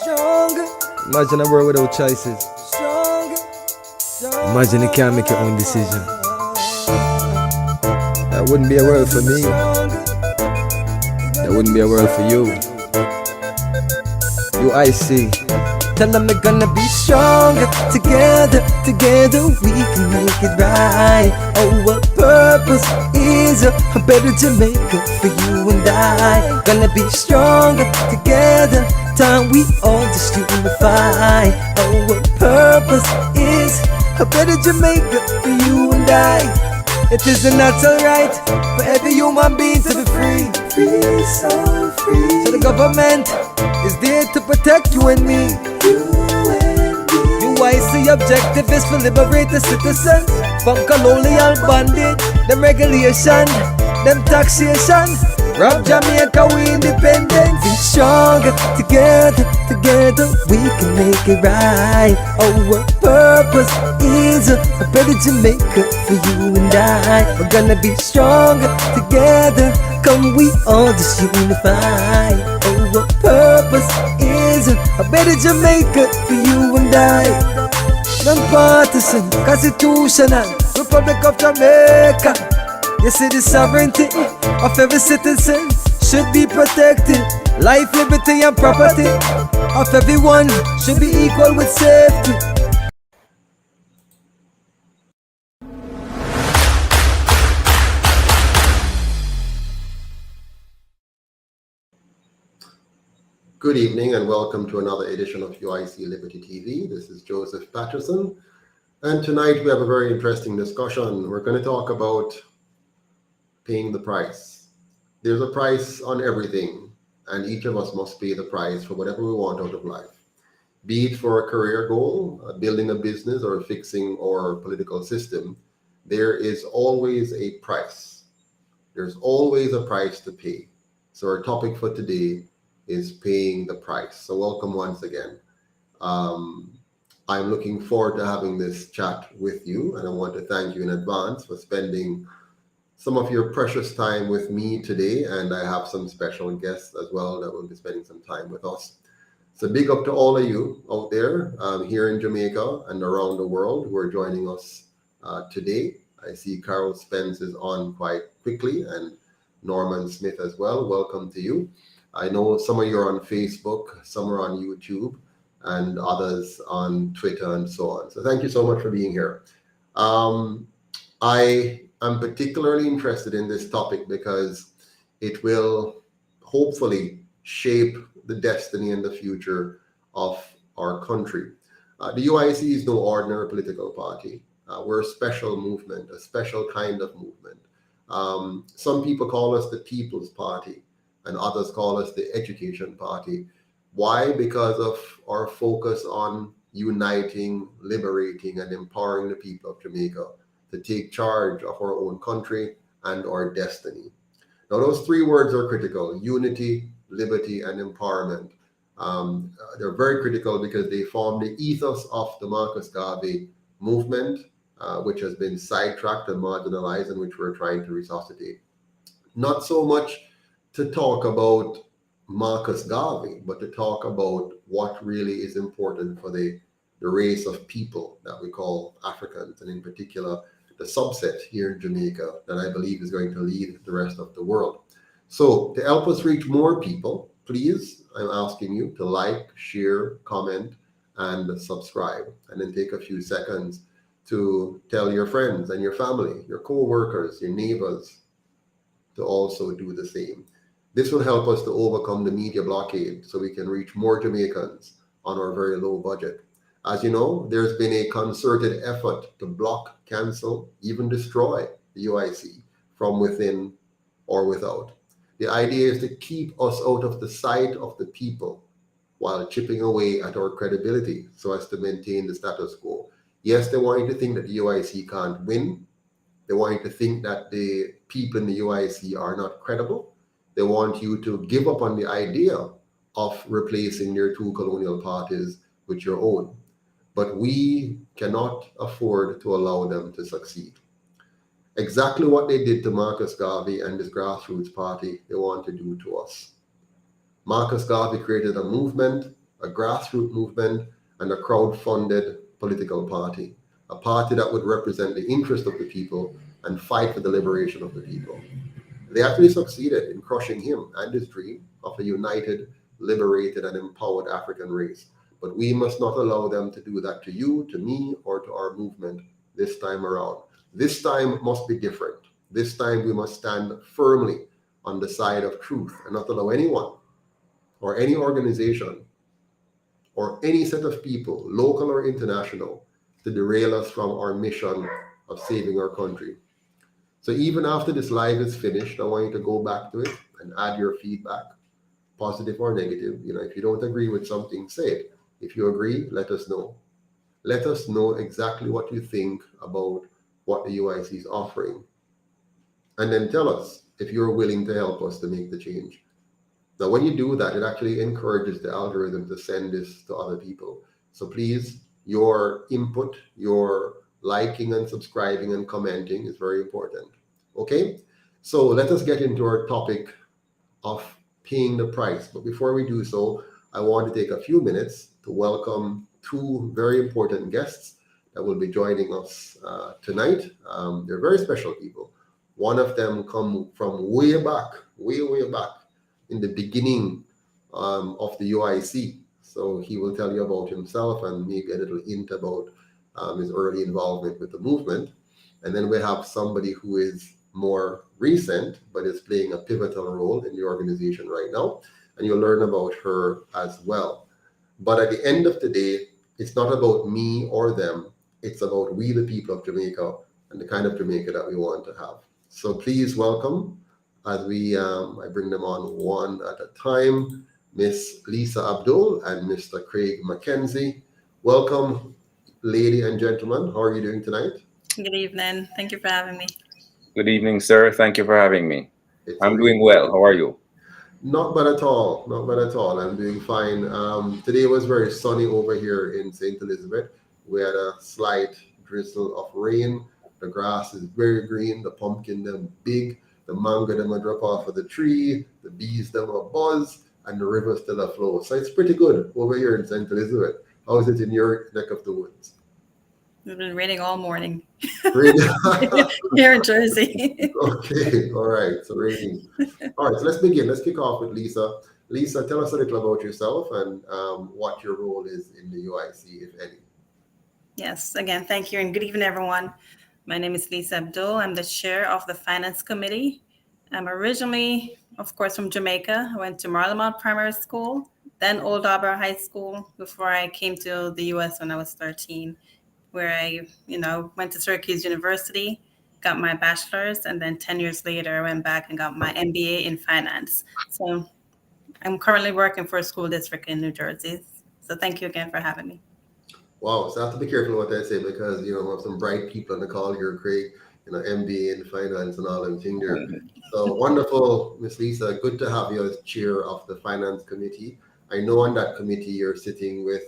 Imagine a world without choices. Imagine you can't make your own decision. That wouldn't be a world for me. That wouldn't be a world for you. UIC. Tell them we're gonna be stronger. Together we can make it right. Our purpose is a better Jamaica for you and I. Gonna be stronger together. Time we all just unify. Our purpose is a better Jamaica for you and I. It is a natural right for every human being to be free. Free, so free. So the government is there to protect you and me. UIC objective is to liberate the citizens from colonial bondage, them regulation, them taxation. Rob Jamaica, we independent. Be stronger together we can make it right. Our purpose is a better Jamaica for you and I. We're gonna be stronger together. Come, we all just unify. Our purpose is a better Jamaica for you and I. Non-partisan, constitutional Republic of Jamaica. You see, the sovereignty of every citizen should be protected. Life, liberty and property of everyone should be equal with safety. Good evening and welcome to another edition of UIC Liberty TV. This is Joseph Patterson, and tonight we have a very interesting discussion. We're going to talk about paying the price. There's a price on everything, and each of us must pay the price for whatever we want out of life. Be it for a career goal, building a business, or fixing our political system, there is always a price. There's always a price to pay. So our topic for today is paying the price. So welcome once again. I'm looking forward to having this chat with you, and I want to thank you in advance for spending some of your precious time with me today, and I have some special guests as well that will be spending some time with us. So big up to all of you out there here in Jamaica and around the world who are joining us today. I see Carol Spence is on quite quickly, and Norman Smith as well. Welcome to you. I know some of you are on Facebook, some are on YouTube, and others on Twitter and so on. So thank you so much for being here. I'm particularly interested in this topic because it will hopefully shape the destiny and the future of our country. The UIC is no ordinary political party. We're a special movement, a special kind of movement. Some people call us the People's Party, and others call us the Education Party. Why? Because of our focus on uniting, liberating, and empowering the people of Jamaica to take charge of our own country and our destiny. Now, those three words are critical: unity, liberty, and empowerment. They're very critical because they form the ethos of the Marcus Garvey movement, which has been sidetracked and marginalized, and which we're trying to resuscitate. Not so much to talk about Marcus Garvey, but to talk about what really is important for the race of people that we call Africans, and in particular, the subset here in Jamaica that I believe is going to lead the rest of the world. So to help us reach more people, please, I'm asking you to like, share, comment, and subscribe, and then take a few seconds to tell your friends and your family, your co-workers, your neighbors, to also do the same. This will help us to overcome the media blockade so we can reach more Jamaicans on our very low budget. As you know, there's been a concerted effort to block, cancel, even destroy the UIC from within or without. The idea is to keep us out of the sight of the people while chipping away at our credibility so as to maintain the status quo. Yes, they want you to think that the UIC can't win. They want you to think that the people in the UIC are not credible. They want you to give up on the idea of replacing their two colonial parties with your own. But we cannot afford to allow them to succeed. Exactly what they did to Marcus Garvey and his grassroots party, they want to do to us. Marcus Garvey created a movement a grassroots movement, and a crowd-funded political party, a party that would represent the interest of the people and fight for the liberation of the people. They actually succeeded in crushing him and his dream of a united, liberated, and empowered African race. But we must not allow them to do that to you, to me, or to our movement this time around. This time must be different. This time we must stand firmly on the side of truth and not allow anyone or any organization or any set of people, local or international, to derail us from our mission of saving our country. So even after this live is finished, I want you to go back to it and add your feedback, positive or negative. If you don't agree with something, say it. If you agree, let us know. Let us know exactly what you think about what the UIC is offering. And then tell us if you're willing to help us to make the change. Now, when you do that, it actually encourages the algorithm to send this to other people. So please, your input, your liking and subscribing and commenting is very important. Okay? So let us get into our topic of paying the price. But before we do so, I want to take a few minutes to welcome two very important guests that will be joining us tonight. They're very special people. One of them come from way back in the beginning of the UIC. So he will tell you about himself and maybe a little hint about his early involvement with the movement. And then we have somebody who is more recent, but is playing a pivotal role in the organization right now. And you'll learn about her as well. But at the end of the day, it's not about me or them. It's about we, the people of Jamaica, and the kind of Jamaica that we want to have. So please welcome, as I bring them on one at a time, Miss Lisa Abdul and Mr. Craig Mackenzie. Welcome, lady and gentlemen. How are you doing tonight? Good evening. Thank you for having me. Good evening, sir. Thank you for having me. I'm doing well. How are you? Not bad at all. Not bad at all. I'm doing fine. Today was very sunny over here in St. Elizabeth. We had a slight drizzle of rain. The grass is very green. The pumpkin them big. The mango them a drop off of the tree. The bees them a buzz, and the river still a flow. So it's pretty good over here in St. Elizabeth. How is it in your neck of the woods? It's been raining all morning. Raining. Here in Jersey. Okay, all right, so raining. All right, so let's begin. Let's kick off with Lisa. Lisa, tell us a little about yourself and what your role is in the UIC, if any. Yes, again, thank you and good evening, everyone. My name is Lisa Abdul. I'm the chair of the Finance Committee. I'm originally, of course, from Jamaica. I went to Marlamont Primary School, then Old Arbor High School before I came to the US when I was 13. Where I, went to Syracuse University, got my bachelor's, and then 10 years later, I went back and got my MBA in finance. So I'm currently working for a school district in New Jersey. So thank you again for having me. Wow, so I have to be careful what I say because, we have some bright people on the call here, Craig, MBA in finance and all them things there. So wonderful, Miss Lisa. Good to have you as chair of the Finance Committee. I know on that committee you're sitting with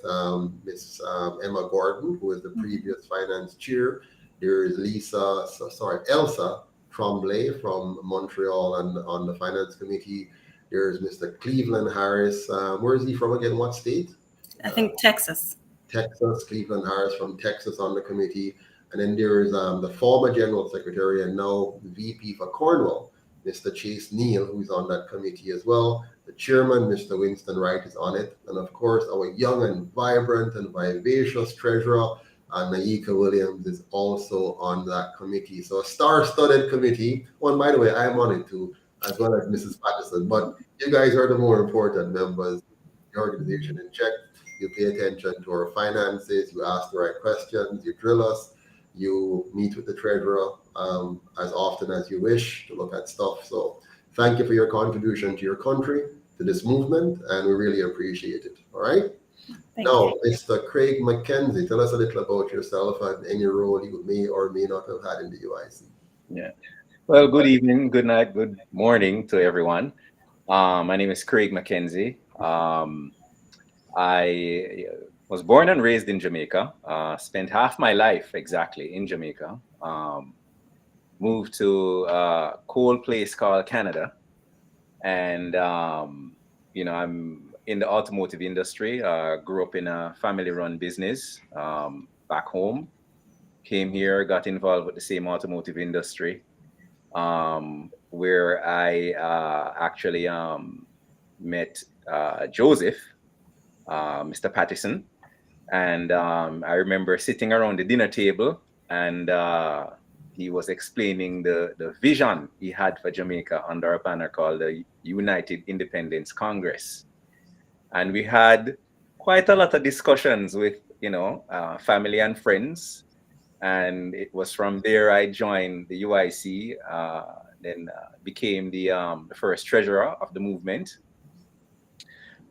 Miss Emma Gordon, who is the previous finance chair. There is Elsa Tremblay from Montreal and on the finance committee. There's Mr. Cleveland Harris. Where is he from again? What state? I think Texas. Texas, Cleveland Harris from Texas on the committee. And then there is the former General Secretary and now VP for Cornwall, Mr. Chase Neal, who's on that committee as well. The chairman, Mr. Winston Wright, is on it. And of course, our young and vibrant and vivacious treasurer, Naika Williams, is also on that committee. So a star-studded committee. Oh, and by the way, I am on it too, as well as Mrs. Patterson. But you guys are the more important members. The organization in check. You pay attention to our finances. You ask the right questions. You drill us. You meet with the treasurer as often as you wish to look at stuff. So thank you for your contribution to your country, to this movement, and we really appreciate it. All right? Thank now, you. Mr. Craig Mackenzie, tell us a little about yourself and any role you may or may not have had in the UIC. Yeah. Well, good evening, good night, good morning to everyone. My name is Craig Mackenzie. I was born and raised in Jamaica, spent half my life exactly in Jamaica, moved to a cold place called Canada. And, I'm in the automotive industry. Grew up in a family-run business back home. Came here, got involved with the same automotive industry, where I actually met Joseph, Mr. Patterson. And I remember sitting around the dinner table, and he was explaining the vision he had for Jamaica under a banner called the United Independence Congress. And we had quite a lot of discussions with, family and friends. And it was from there I joined the UIC, then became the first treasurer of the movement.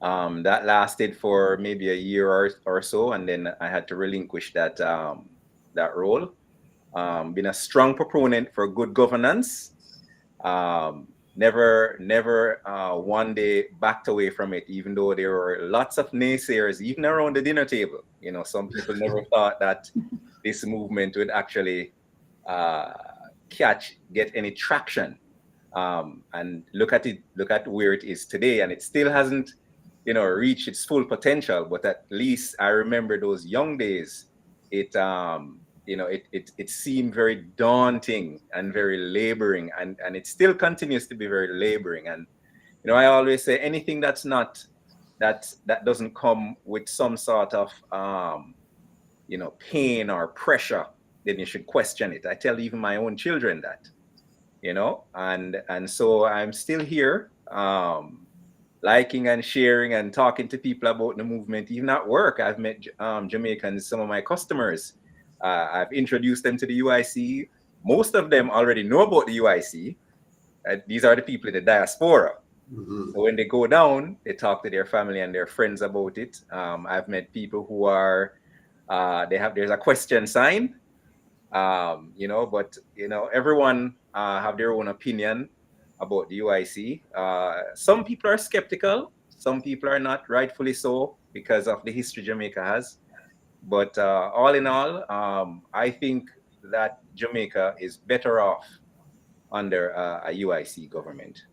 That lasted for maybe a year or so, and then I had to relinquish that that role. Been a strong proponent for good governance. Never one day backed away from it, even though there were lots of naysayers, even around the dinner table. Some people never thought that this movement would actually get any traction. And look at where it is today, and it still hasn't reached its full potential. But at least I remember those young days. It seemed very daunting and very laboring, and it still continues to be very laboring. And I always say anything that doesn't come with some sort of pain or pressure, then you should question it. I tell even my own children that, and so I'm still here, liking and sharing and talking to people about the movement. Even at work, I've met Jamaicans, some of my customers. I've introduced them to the UIC. Most of them already know about the UIC. These are the people in the diaspora. Mm-hmm. So when they go down, they talk to their family and their friends about it. I've met people who are, there's a question sign, but everyone have their own opinion about the UIC. Some people are skeptical. Some people are not, rightfully so, because of the history Jamaica has. But all in all, I think that Jamaica is better off under a UIC government.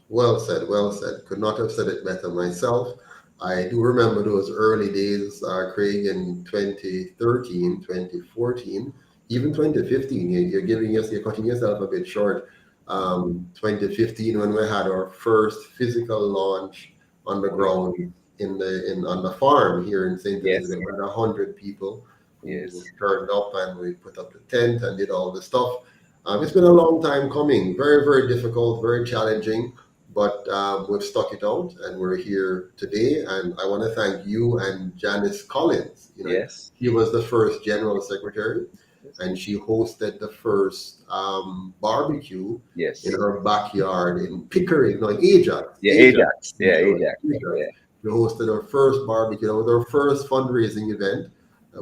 Well said, well said. Could not have said it better myself. I do remember those early days, Craig, in 2013, 2014, even 2015. You're cutting yourself a bit short. 2015, when we had our first physical launch on the ground on the farm here in St. Elizabeth, we had 100 people who turned up, and we put up the tent and did all the stuff. It's been a long time coming, very, very difficult, very challenging, but we've stuck it out, and we're here today. And I want to thank you and Janice Collins. She was the first general secretary, and she hosted the first barbecue in her backyard in Pickering, in Ajax. Ajax. We hosted our first barbecue. It was our first fundraising event.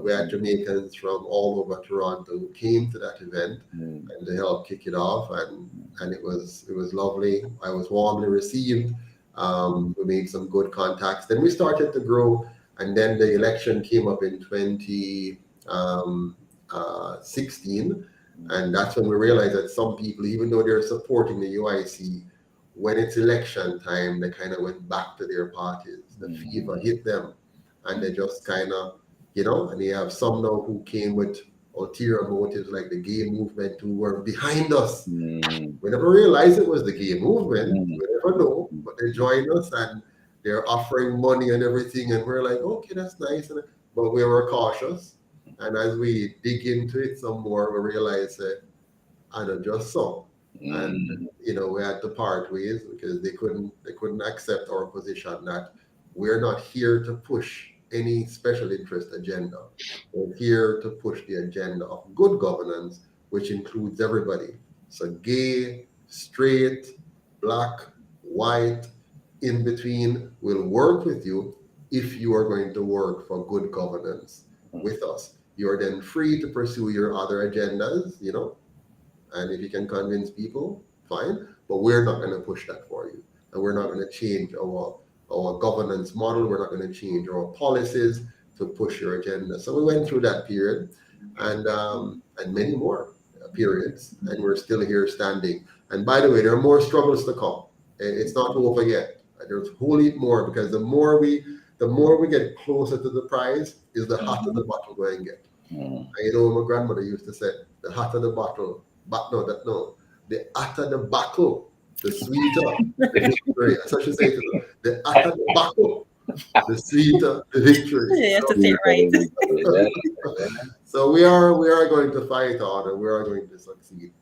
We had Jamaicans from all over Toronto who came to that event and they helped kick it off, and it was lovely. I was warmly received. We made some good contacts. Then we started to grow, and then the election came up in 2016, and that's when we realized that some people, even though they're supporting the UIC, when it's election time, they kind of went back to their parties. The fever hit them, and they just kind of, and you have some now who came with ulterior motives, like the gay movement, who were behind us. We never realized it was the gay movement. We never know, but they joined us, and they're offering money and everything, and we're like, okay, that's nice. But we were cautious, and as we dig into it some more, we realized that I don't just so. And we had to part ways because they couldn't accept our position that we're not here to push any special interest agenda. We're here to push the agenda of good governance, which includes everybody. So gay, straight, black, white, in between, will work with you if you are going to work for good governance with us. You are then free to pursue your other agendas, and if you can convince people, fine, but we're not going to push that for you. And we're not going to change our governance model. We're not going to change our policies to push your agenda. So we went through that period and many more periods, and we're still here standing. And by the way, there are more struggles to come. It's not over yet. There's whole heap more, because the more we get closer to the prize, is the hotter the bottle going to get. And you know, my grandmother used to say, the hotter the bottle, the hotter the buckle, the sweeter the victory. That's what she said to them. The hotter the buckle, the sweeter the victory. You have to say it right. So we are going to fight hard, and we are going to succeed.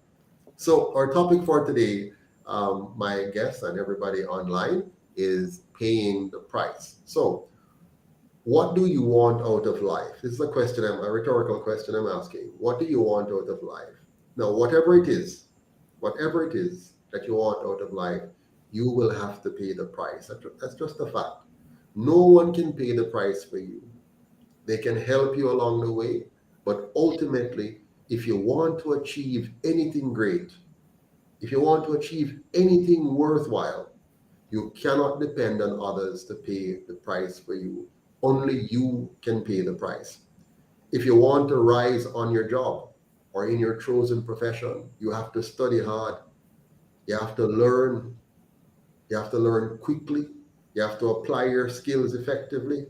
So our topic for today, my guests and everybody online, is paying the price. So what do you want out of life? This is a rhetorical question I'm asking. What do you want out of life? Now, whatever it is that you want out of life, you will have to pay the price. That's just a fact. No one can pay the price for you. They can help you along the way, but ultimately, if you want to achieve anything great, if you want to achieve anything worthwhile, you cannot depend on others to pay the price for you. Only you can pay the price. If you want to rise on your job or in your chosen profession, you have to study hard. You have to learn. You have to learn quickly. You have to apply your skills effectively.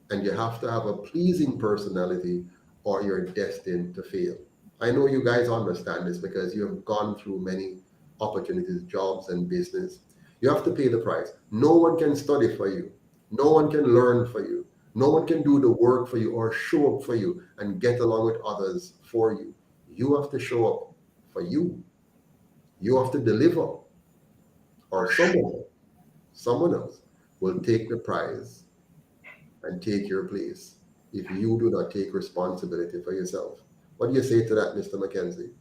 And you have to have a pleasing personality, or you're destined to fail. I know you guys understand this because you have gone through many opportunities, jobs, and business. You have to pay the price. No one can study for you. No one can learn for you. No one can do the work for you or show up for you and get along with others for you. You have to show up for you. You have to deliver, or someone else will take the prize and take your place if you do not take responsibility for yourself. What do you say to that, Mr. McKenzie?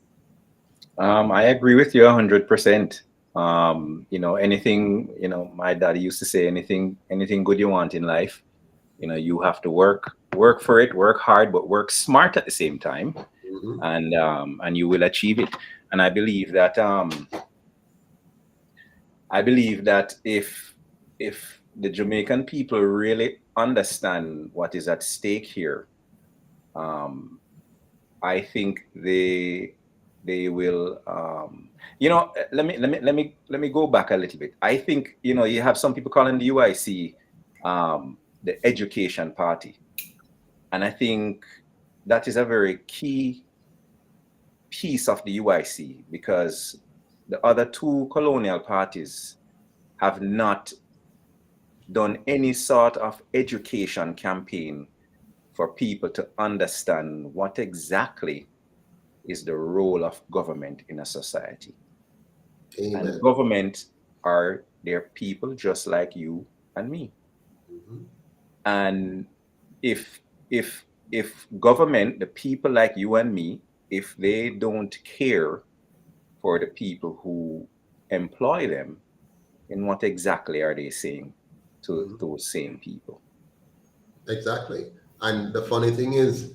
I agree with you 100%. Anything, my daddy used to say, anything good you want in life, you have to work for it, work hard, but work smart at the same time. And you will achieve it. And I believe that if the Jamaican people really understand what is at stake here, I think they will. Let me go back a little bit. I think you have some people calling the UIC the education party, and I think that is a very key piece of the UIC, because the other two colonial parties have not done any sort of education campaign for people to understand what exactly is the role of government in a society. Amen. And government are their people just like you and me. And if government, the people like you and me, if they don't care for the people who employ them, then what exactly are they saying to those same people? Exactly. And the funny thing is,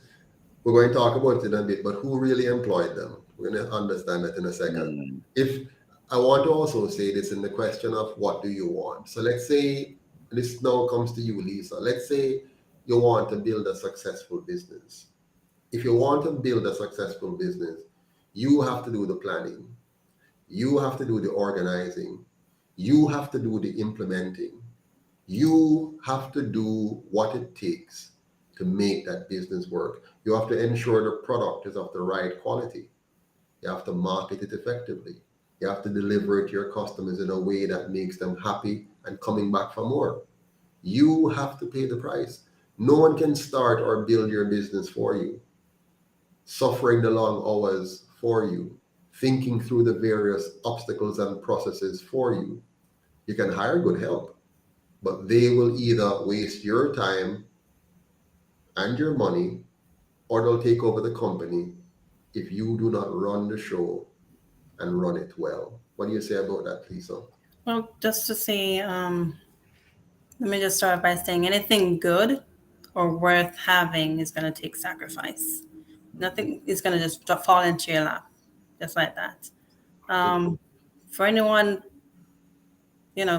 we're going to talk about it in a bit, but who really employed them? We're going to understand that in a second. If I want to also say this in the question of what do you want? So let's say, this now comes to you, Lisa. Let's say you want to build a successful business. If you want to build a successful business, you have to do the planning. You have to do the organizing. You have to do the implementing. You have to do what it takes to make that business work. You have to ensure the product is of the right quality. You have to market it effectively. You have to deliver it to your customers in a way that makes them happy and coming back for more. You have to pay the price. No one can start or build your business for you, suffering the long hours for you, thinking through the various obstacles and processes for you. You can hire good help, but they will either waste your time and your money, or they'll take over the company if you do not run the show and run it well. What do you say about that, Lisa? Well, just to say, let me just start by saying anything good or worth having is going to take sacrifice. Nothing is going to just fall into your lap, just like that. For anyone,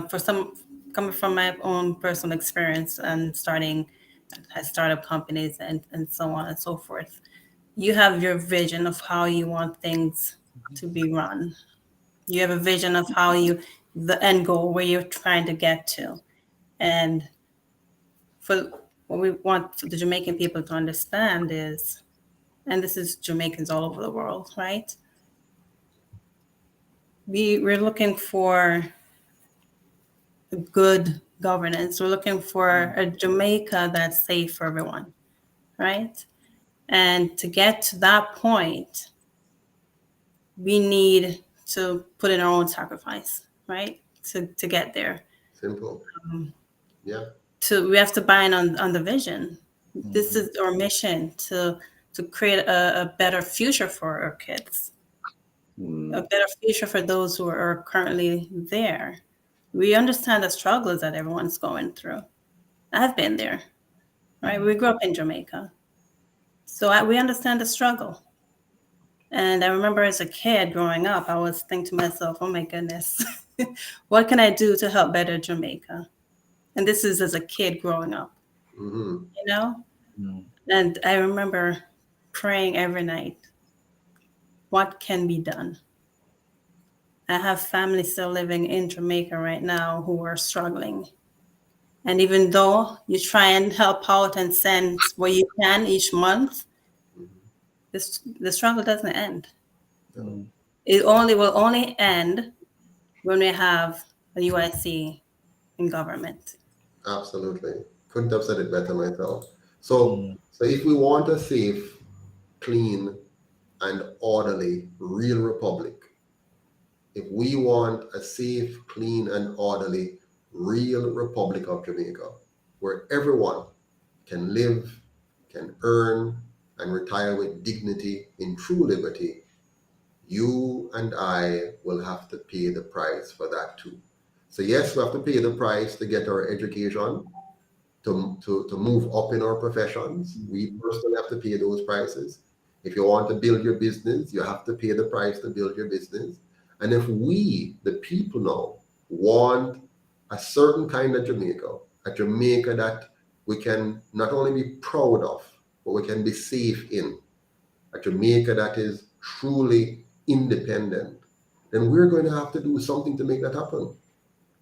for some, coming from my own personal experience and starting startup companies and so on and so forth, you have your vision of how you want things to be run. You have a vision of how you the end goal where you're trying to get to. And for what we want the Jamaican people to understand is, and this is Jamaicans all over the world, right? We're looking for good governance. We're looking for a Jamaica that's safe for everyone, right? And to get to that point, we need to put in our own sacrifice, right? To get there. Simple. Yeah. We have to buy in on the vision. This is our mission to create a better future for our kids, a better future for those who are currently there. We understand the struggles that everyone's going through. I've been there, right? We grew up in Jamaica. So we understand the struggle. And I remember as a kid growing up, I was thinking to myself, oh my goodness, what can I do to help better Jamaica? And this is as a kid growing up, you know? And I remember praying every night, what can be done? I have family still living in Jamaica right now who are struggling. And even though you try and help out and send what you can each month, the struggle doesn't end. It will only end when we have a UIC in government. Absolutely. Couldn't have said it better myself. So if we want a safe, clean, and orderly real republic, if we want a safe, clean, and orderly real Republic of Jamaica, where everyone can live, can earn, and retire with dignity in true liberty, you and I will have to pay the price for that too. So yes, we have to pay the price to get our education, to move up in our professions. We personally have to pay those prices. If you want to build your business, you have to pay the price to build your business. And if we, the people now, want a certain kind of Jamaica, a Jamaica that we can not only be proud of, but we can be safe in, a Jamaica that is truly independent, then we're going to have to do something to make that happen.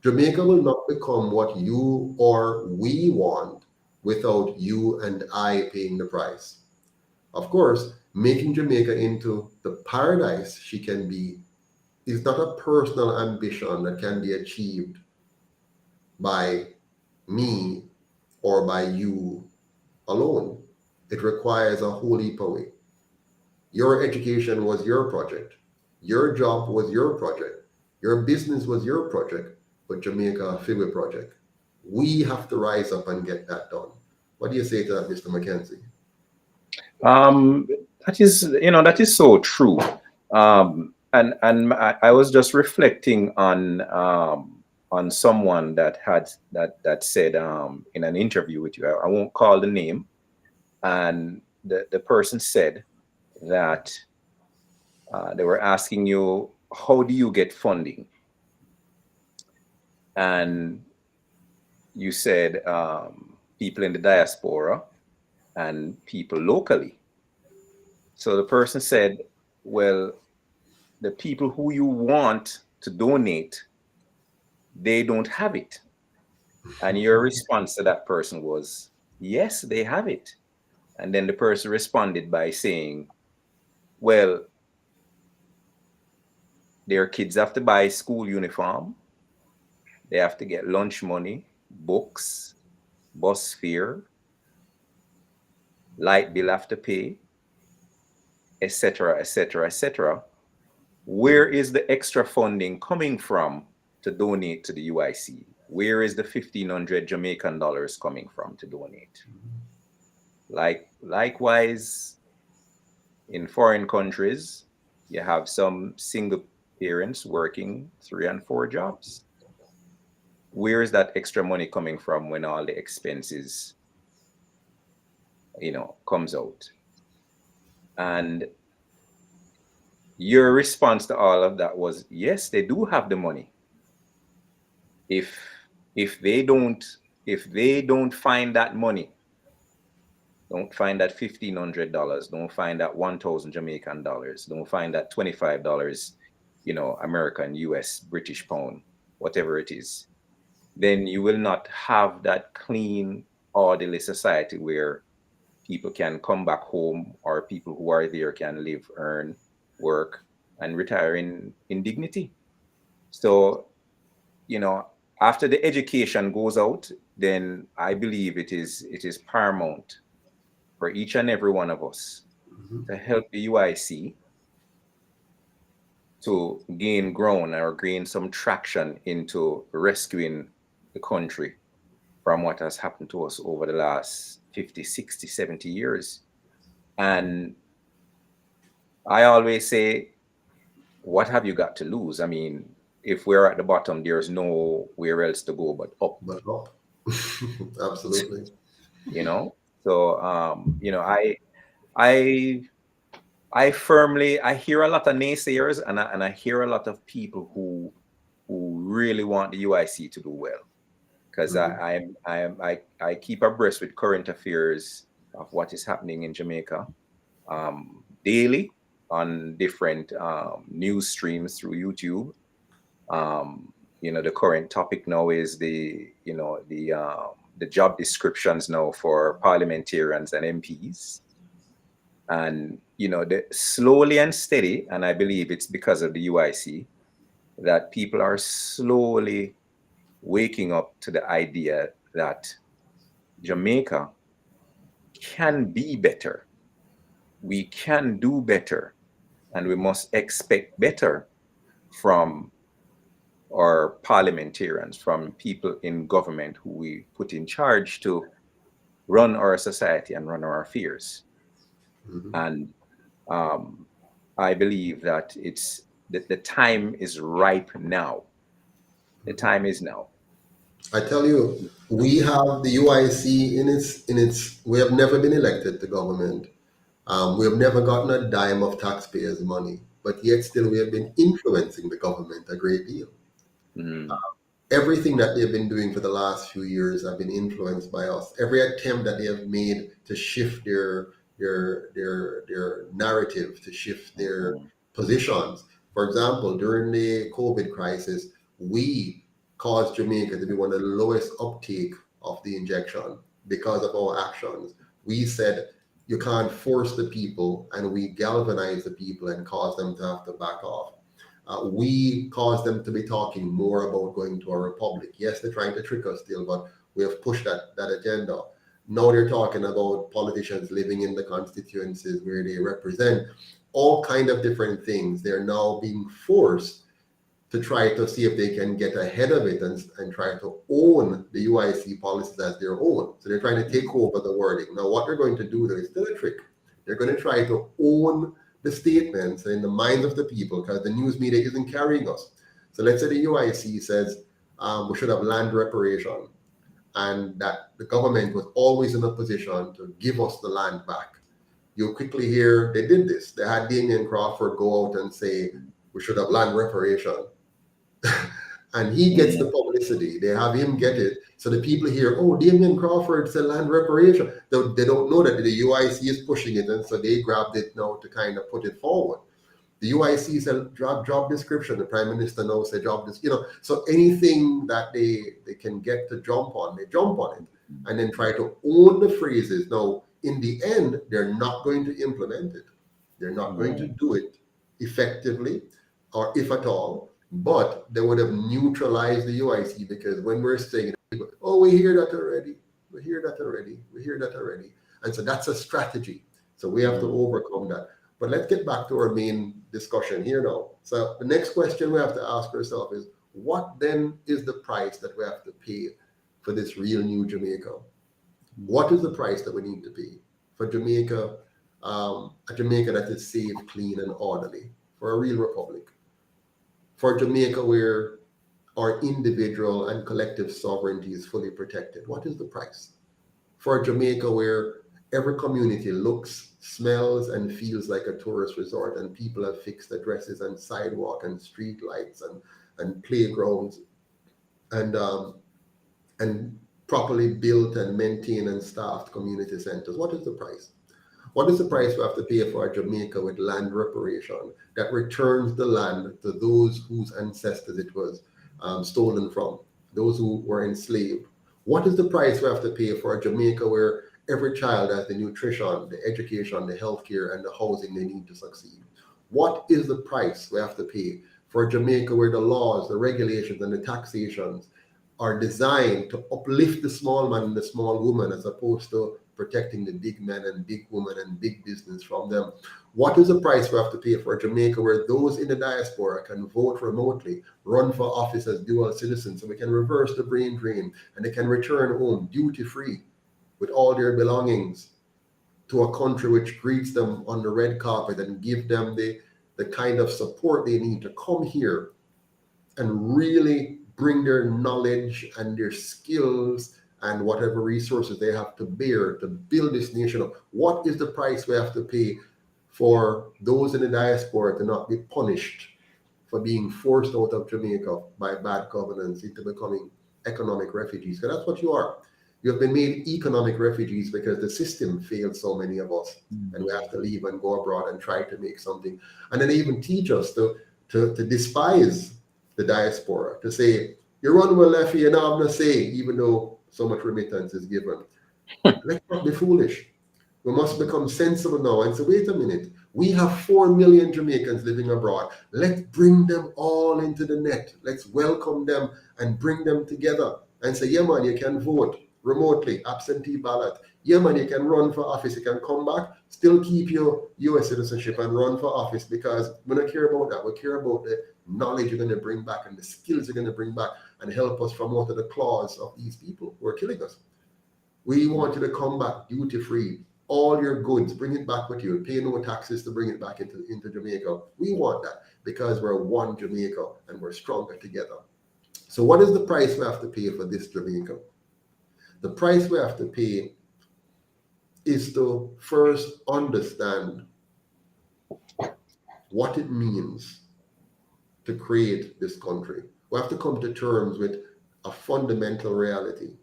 Jamaica will not become what you or we want without you and I paying the price. Of course, making Jamaica into the paradise she can be is not a personal ambition that can be achieved by me or by you alone. It requires a whole heap of way. Your education was your project. Your job was your project. Your business was your project, but Jamaica a Figure project. We have to rise up and get that done. What do you say to that, Mr. McKenzie? That is so true. And I was just reflecting on someone that said in an interview with you, I won't call the name, and the person said that they were asking you, how do you get funding? And you said people in the diaspora and people locally. So the person said, well, the people who you want to donate, they don't have it. And your response to that person was, yes, they have it. And then the person responded by saying, well, their kids have to buy school uniform. They have to get lunch money, books, bus fare, light bill have to pay, etc., etc., etc. Where is the extra funding coming from to donate to the UIC? Where is the 1,500 Jamaican dollars coming from to donate? Likewise, in foreign countries, you have some single parents working 3 and 4 jobs. Where is that extra money coming from when all the expenses, comes out? And your response to all of that was, yes, they do have the money. If they don't find that money, don't find that $1,500, don't find that 1,000 Jamaican dollars, don't find that $25, American, US, British pound, whatever it is, then you will not have that clean, orderly society where people can come back home, or people who are there can live, earn, work, and retire in dignity. So, after the education goes out, then I believe it is paramount for each and every one of us to help the UIC to gain ground or gain some traction into rescuing the country from what has happened to us over the last 50, 60, 70 years. And I always say, what have you got to lose? I mean, if we're at the bottom, there's nowhere else to go but up. But up. Absolutely. So I firmly, I hear a lot of naysayers, and I hear a lot of people who really want the UIC to do well, because I keep abreast with current affairs of what is happening in Jamaica daily on different news streams through YouTube. The current topic now is the job descriptions now for parliamentarians and MPs. And, slowly and steady, and I believe it's because of the UIC, that people are slowly waking up to the idea that Jamaica can be better. We can do better, and we must expect better from our parliamentarians, from people in government who we put in charge to run our society and run our affairs. And I believe that the time is ripe now. The time is now. I tell you, we have the UIC in its. We have never been elected to government. We have never gotten a dime of taxpayers' money, but yet still we have been influencing the government a great deal. Everything that they've been doing for the last few years have been influenced by us. Every attempt that they have made to shift their narrative, to shift their positions. For example, during the COVID crisis, we caused Jamaica to be one of the lowest uptake of the injection because of our actions. We said you can't force the people, and we galvanized the people and caused them to have to back off. We caused them to be talking more about going to a republic. Yes, they're trying to trick us still, but we have pushed that agenda. Now they're talking about politicians living in the constituencies where they represent all kind of different things. They're now being forced to try to see if they can get ahead of it and try to own the UIC policies as their own. So they're trying to take over the wording. Now what they're going to do though is still a trick. They're going to try to own the statements in the minds of the people, because the news media isn't carrying us. So let's say the UIC says we should have land reparation, and that the government was always in a position to give us the land back. You'll quickly hear they did this. They had Damien Crawford go out and say we should have land reparation. And he gets the publicity. They have him get it. So the people hear, oh, Damien Crawford said land reparation. They don't know that the UIC is pushing it, and so they grabbed it now to kind of put it forward. The UIC said job description. The Prime Minister now said job description. So anything that they can get to jump on, they jump on it and then try to own the phrases. Now, in the end, they're not going to implement it. They're not going to do it effectively, or if at all. But they would have neutralized the UIC, because when we're saying, oh, we hear that already. We hear that already. And so that's a strategy. So we have to overcome that. But let's get back to our main discussion here now. So the next question we have to ask ourselves is, what then is the price that we have to pay for this real new Jamaica? What is the price that we need to pay for Jamaica, a Jamaica that is safe, clean, and orderly, for a real republic? For Jamaica where our individual and collective sovereignty is fully protected, what is the price? For Jamaica where every community looks, smells, and feels like a tourist resort, and people have fixed addresses and sidewalk and street lights and playgrounds and properly built and maintained and staffed community centers. What is the price? What is the price we have to pay for a Jamaica with land reparation that returns the land to those whose ancestors it was stolen from, those who were enslaved. What is the price we have to pay for a Jamaica where every child has the nutrition, the education, the healthcare, and the housing they need to succeed? What is the price we have to pay for Jamaica where the laws, the regulations, and the taxations are designed to uplift the small man and the small woman as opposed to protecting the big men and big women and big business from them? What is the price we have to pay for Jamaica where those in the diaspora can vote remotely, run for office as dual citizens, so we can reverse the brain drain and they can return home duty-free with all their belongings to a country which greets them on the red carpet and give them the kind of support they need to come here and really bring their knowledge and their skills and whatever resources they have to bear to build this nation up? What is the price we have to pay for those in the diaspora to not be punished for being forced out of Jamaica by bad governance into becoming economic refugees? Because that's what you are. You have been made economic refugees because the system failed so many of us, and we have to leave and go abroad and try to make something. And then they even teach us to despise the diaspora, to say, you run well left, you don't have no say, even though so much remittance is given. Let's not be foolish. We must become sensible now and say, wait a minute, we have 4 million Jamaicans living abroad. Let's bring them all into the net. Let's welcome them and bring them together and say, yeah, man, you can vote remotely, absentee ballot. Yeah, man, you can run for office. You can come back, still keep your US citizenship and run for office, because we don't care about that. We care about the knowledge you're going to bring back and the skills you're going to bring back and help us from out of the claws of these people who are killing us. We want you to come back duty-free. All your goods, bring it back with you. Pay no taxes to bring it back into Jamaica. We want that because we're one Jamaica and we're stronger together. So what is the price we have to pay for this Jamaica? The price we have to pay is to first understand what it means to create this country. We have to come to terms with a fundamental reality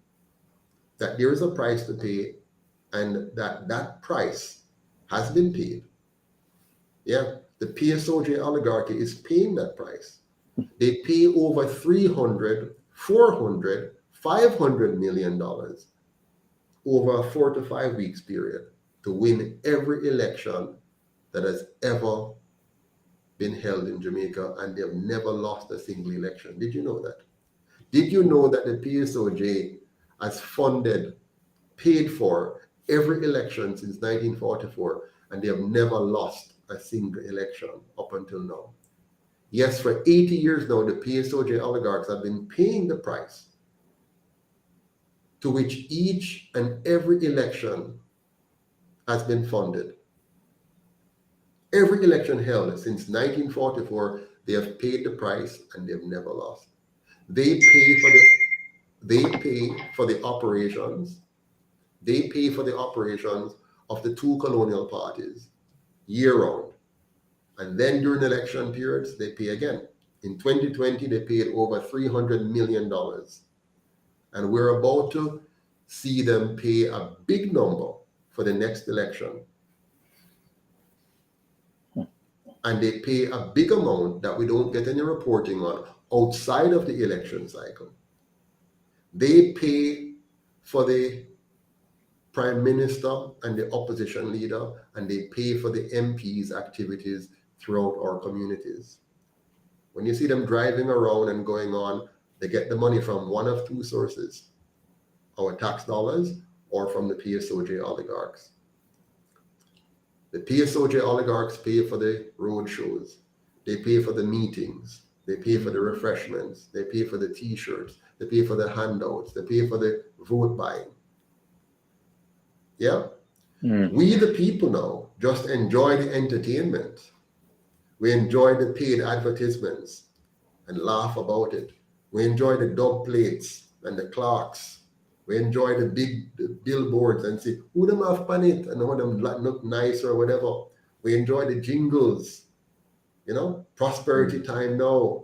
that there is a price to pay, and that price has been paid. Yeah, the PSOJ oligarchy is paying that price. They pay over $300, $400, $500 million over a 4 to 5 weeks period to win every election that has ever been held in Jamaica, and they've never lost a single election. Did you know that? Did you know that the PSOJ has funded, paid for every election since 1944, and they have never lost a single election up until now? Yes, for 80 years now, the PSOJ oligarchs have been paying the price to which each and every election has been funded. Every election held since 1944, they have paid the price and they've never lost. They pay for the operations. They pay for the operations of the two colonial parties year-round. And then during election periods, they pay again. In 2020, they paid over $300 million. And we're about to see them pay a big number for the next election. And they pay a big amount that we don't get any reporting on outside of the election cycle. They pay for the prime minister and the opposition leader, and they pay for the MPs' activities throughout our communities. When you see them driving around and going on, they get the money from one of two sources: our tax dollars or from the PSOJ oligarchs. The PSOJ oligarchs pay for the road shows, they pay for the meetings, they pay for the refreshments, they pay for the t-shirts, they pay for the handouts, they pay for the vote buying. Yeah? We the people now just enjoy the entertainment. We enjoy the paid advertisements and laugh about it. We enjoy the dub plates and the clocks. We enjoy the big billboards and see who them have on it and how them look nice or whatever. We enjoy the jingles, you know, prosperity time now.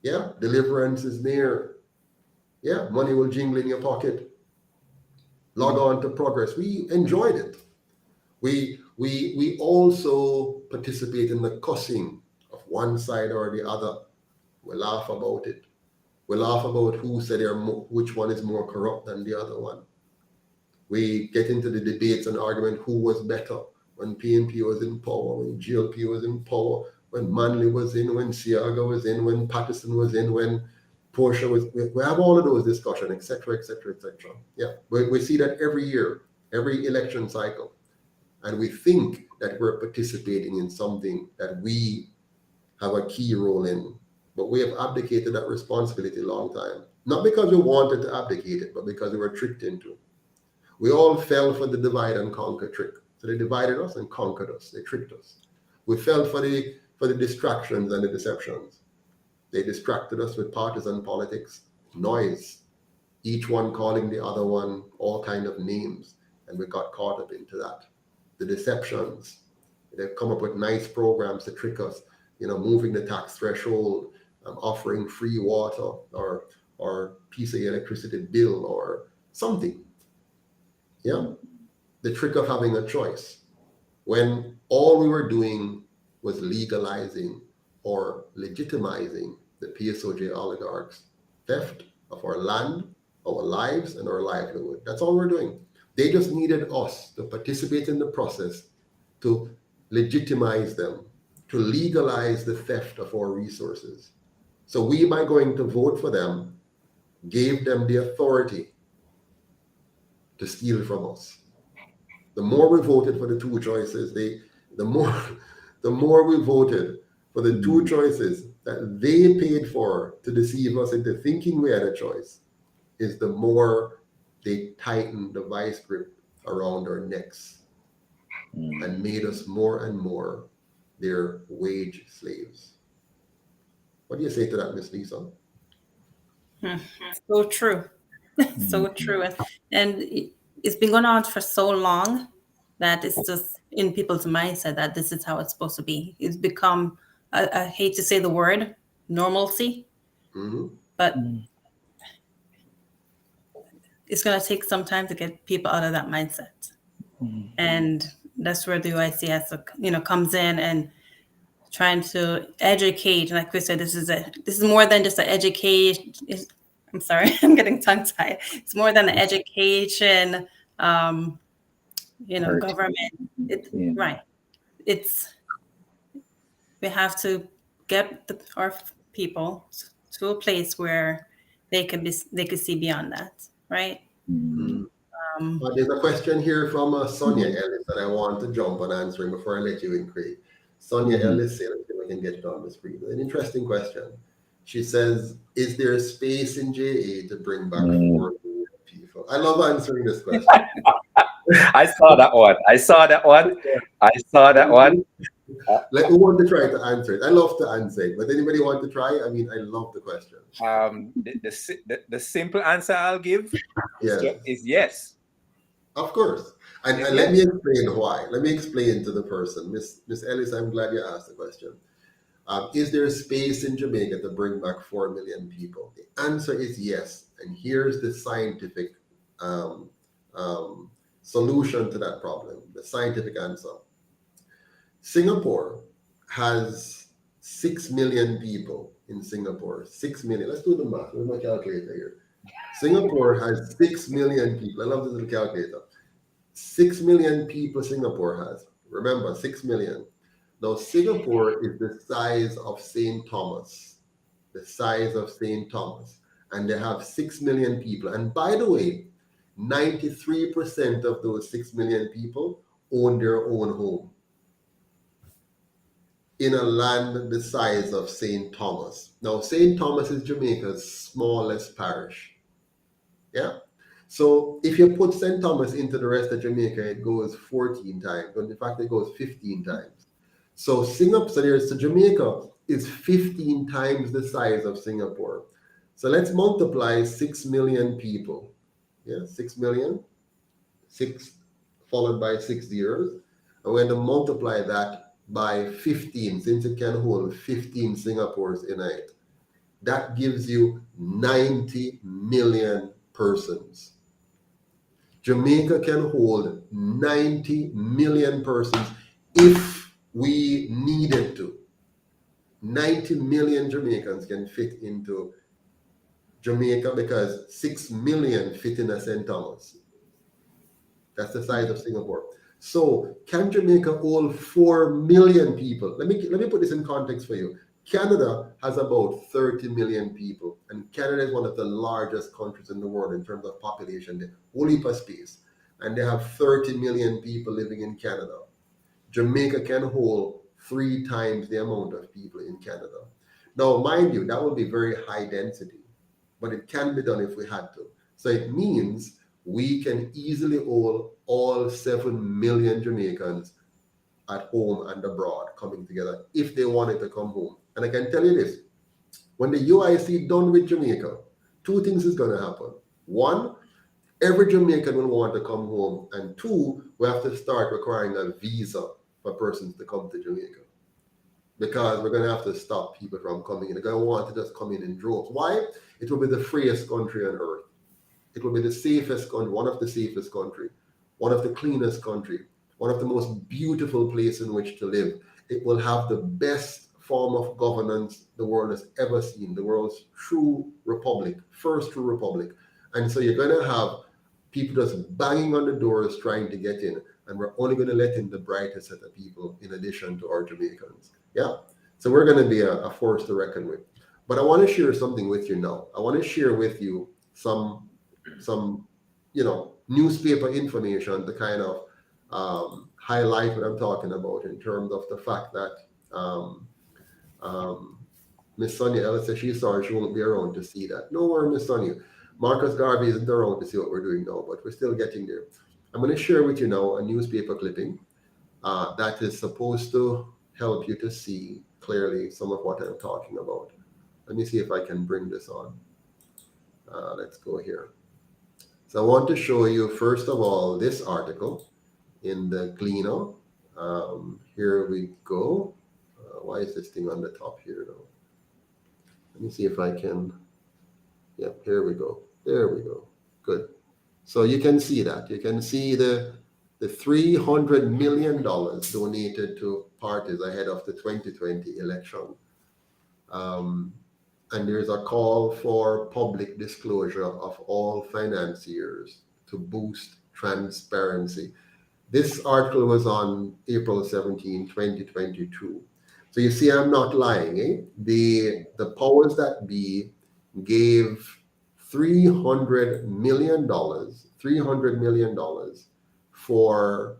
Yeah, deliverance is near. Yeah, money will jingle in your pocket. Log on to progress. We enjoyed it. We also participate in the cussing of one side or the other. We laugh about it. We laugh about who said which one is more corrupt than the other one. We get into the debates and argument who was better when PNP was in power, when GLP was in power, when Manley was in, when Siaga was in, when Patterson was in, when Portia was. We have all of those discussions, etc., etc., etc. Yeah, we see that every year, every election cycle, and we think that we're participating in something that we have a key role in, but we have abdicated that responsibility a long time. Not because we wanted to abdicate it, but because we were tricked into it. We all fell for the divide and conquer trick. So they divided us and conquered us. They tricked us. We fell for the distractions and the deceptions. They distracted us with partisan politics, noise, each one calling the other one all kind of names, and we got caught up into that. The deceptions. They've come up with nice programs to trick us, moving the tax threshold, offering free water or piece of electricity bill or something. Yeah, the trick of having a choice when all we were doing was legalizing or legitimizing the PSOJ oligarchs' theft of our land, our lives, and our livelihood. That's all we're doing. They just needed us to participate in the process to legitimize them, to legalize the theft of our resources. So we, by going to vote for them, gave them the authority to steal from us. The more we voted for the two choices, the more we voted for the two choices that they paid for to deceive us into thinking we had a choice, is the more they tightened the vice grip around our necks and made us more and more their wage slaves. What do you say to that, Miss Lisa? So true. So true. And it's been going on for so long that it's just in people's mindset that this is how it's supposed to be. It's become, I hate to say the word, normalcy, but it's going to take some time to get people out of that mindset. And that's where the UIC has to, comes in and trying to educate. And like we said, this is more than just an education. I'm sorry, I'm getting tongue-tied. It's more than an education, government. Right. We have to get our people to a place where they can see beyond that, right? There's a question here from Sonia Ellis that I want to jump on answering before I let you in, Craig. Sonia Ellis, let's see if we can get it on the screen. An interesting question. She says, is there space in JA to bring back 4 million people? I love answering this question. I saw that one. Who want to try to answer it? I love to answer it, but anybody want to try? I mean, I love the question. The simple answer I'll give is yes. Of course. And let me explain why. Let me explain to the person. Miss Ellis, I'm glad you asked the question. Is there space in Jamaica to bring back 4 million people? The answer is yes. And here's the scientific solution to that problem, the scientific answer. Singapore has 6 million people in Singapore. 6 million. Let's do the math. Where's my calculator here? Singapore has 6 million people. I love this little calculator. 6 million people Singapore has. Remember, 6 million. Now, Singapore is the size of St. Thomas. The size of St. Thomas. And they have 6 million people. And by the way, 93% of those 6 million people own their own home in a land the size of St. Thomas. Now, St. Thomas is Jamaica's smallest parish. Yeah? So if you put St. Thomas into the rest of Jamaica, it goes 14 times. But in fact, it goes 15 times. So Jamaica is 15 times the size of Singapore. So let's multiply 6 million people. Yeah, 6 million. 6 followed by 6 zeros. And we're going to multiply that by 15, since it can hold 15 Singapores in it. That gives you 90 million persons. Jamaica can hold 90 million persons if we needed to. 90 million Jamaicans can fit into Jamaica, because 6 million fit in a St. Thomas. That's the size of Singapore. So can Jamaica hold 4 million people? Let me put this in context for you. Canada has about 30 million people, and Canada is one of the largest countries in the world in terms of population. They whole heap of space, and they have 30 million people living in Canada. Jamaica can hold 3 times the amount of people in Canada. Now, mind you, that would be very high density, but it can be done if we had to. So it means we can easily hold all 7 million Jamaicans at home and abroad coming together if they wanted to come home. And I can tell you this, when the UIC done with Jamaica, 2 things is going to happen. 1, every Jamaican will want to come home. And 2, we have to start requiring a visa for persons to come to Jamaica. Because we're going to have to stop people from coming in. They're going to want to just come in droves. Why? It will be the freest country on earth. It will be the safest country, one of the safest country, one of the cleanest country, one of the most beautiful places in which to live. It will have the best form of governance the world has ever seen, the world's true republic, first true republic. And so you're going to have people just banging on the doors trying to get in, and we're only going to let in the brightest set of people in addition to our Jamaicans. Yeah, so we're going to be a force to reckon with. But I want to share something with you now. I want to share with you some newspaper information to kind of highlight what I'm talking about in terms of the fact that Miss Sonia Ellis says she's sorry she won't be around to see that. No worry, Miss Sonia. Marcus Garvey isn't around to see what we're doing now, but we're still getting there. I'm going to share with you now a newspaper clipping that is supposed to help you to see clearly some of what I'm talking about. Let me see if I can bring this on. Let's go here. So I want to show you, first of all, this article in the Gleaner. Here we go. Why is this thing on the top here though? Let me see if I can. Yep, here we go. There we go. Good. So you can see that. You can see the $300 million donated to parties ahead of the 2020 election. And there's a call for public disclosure of all financiers to boost transparency. This article was on April 17, 2022. So you see, I'm not lying. Eh? The powers that be gave $300 million for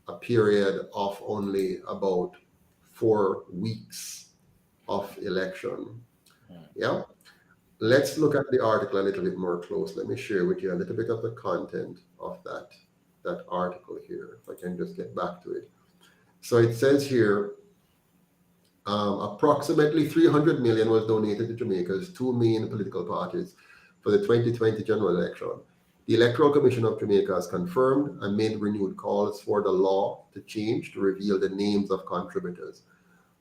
a period of only about 4 weeks of election. Yeah. Let's look at the article a little bit more close. Let me share with you a little bit of the content of that article here, if I can just get back to it. So it says here, approximately 300 million was donated to Jamaica's 2 main political parties for the 2020 general election. The Electoral Commission of Jamaica has confirmed and made renewed calls for the law to change to reveal the names of contributors.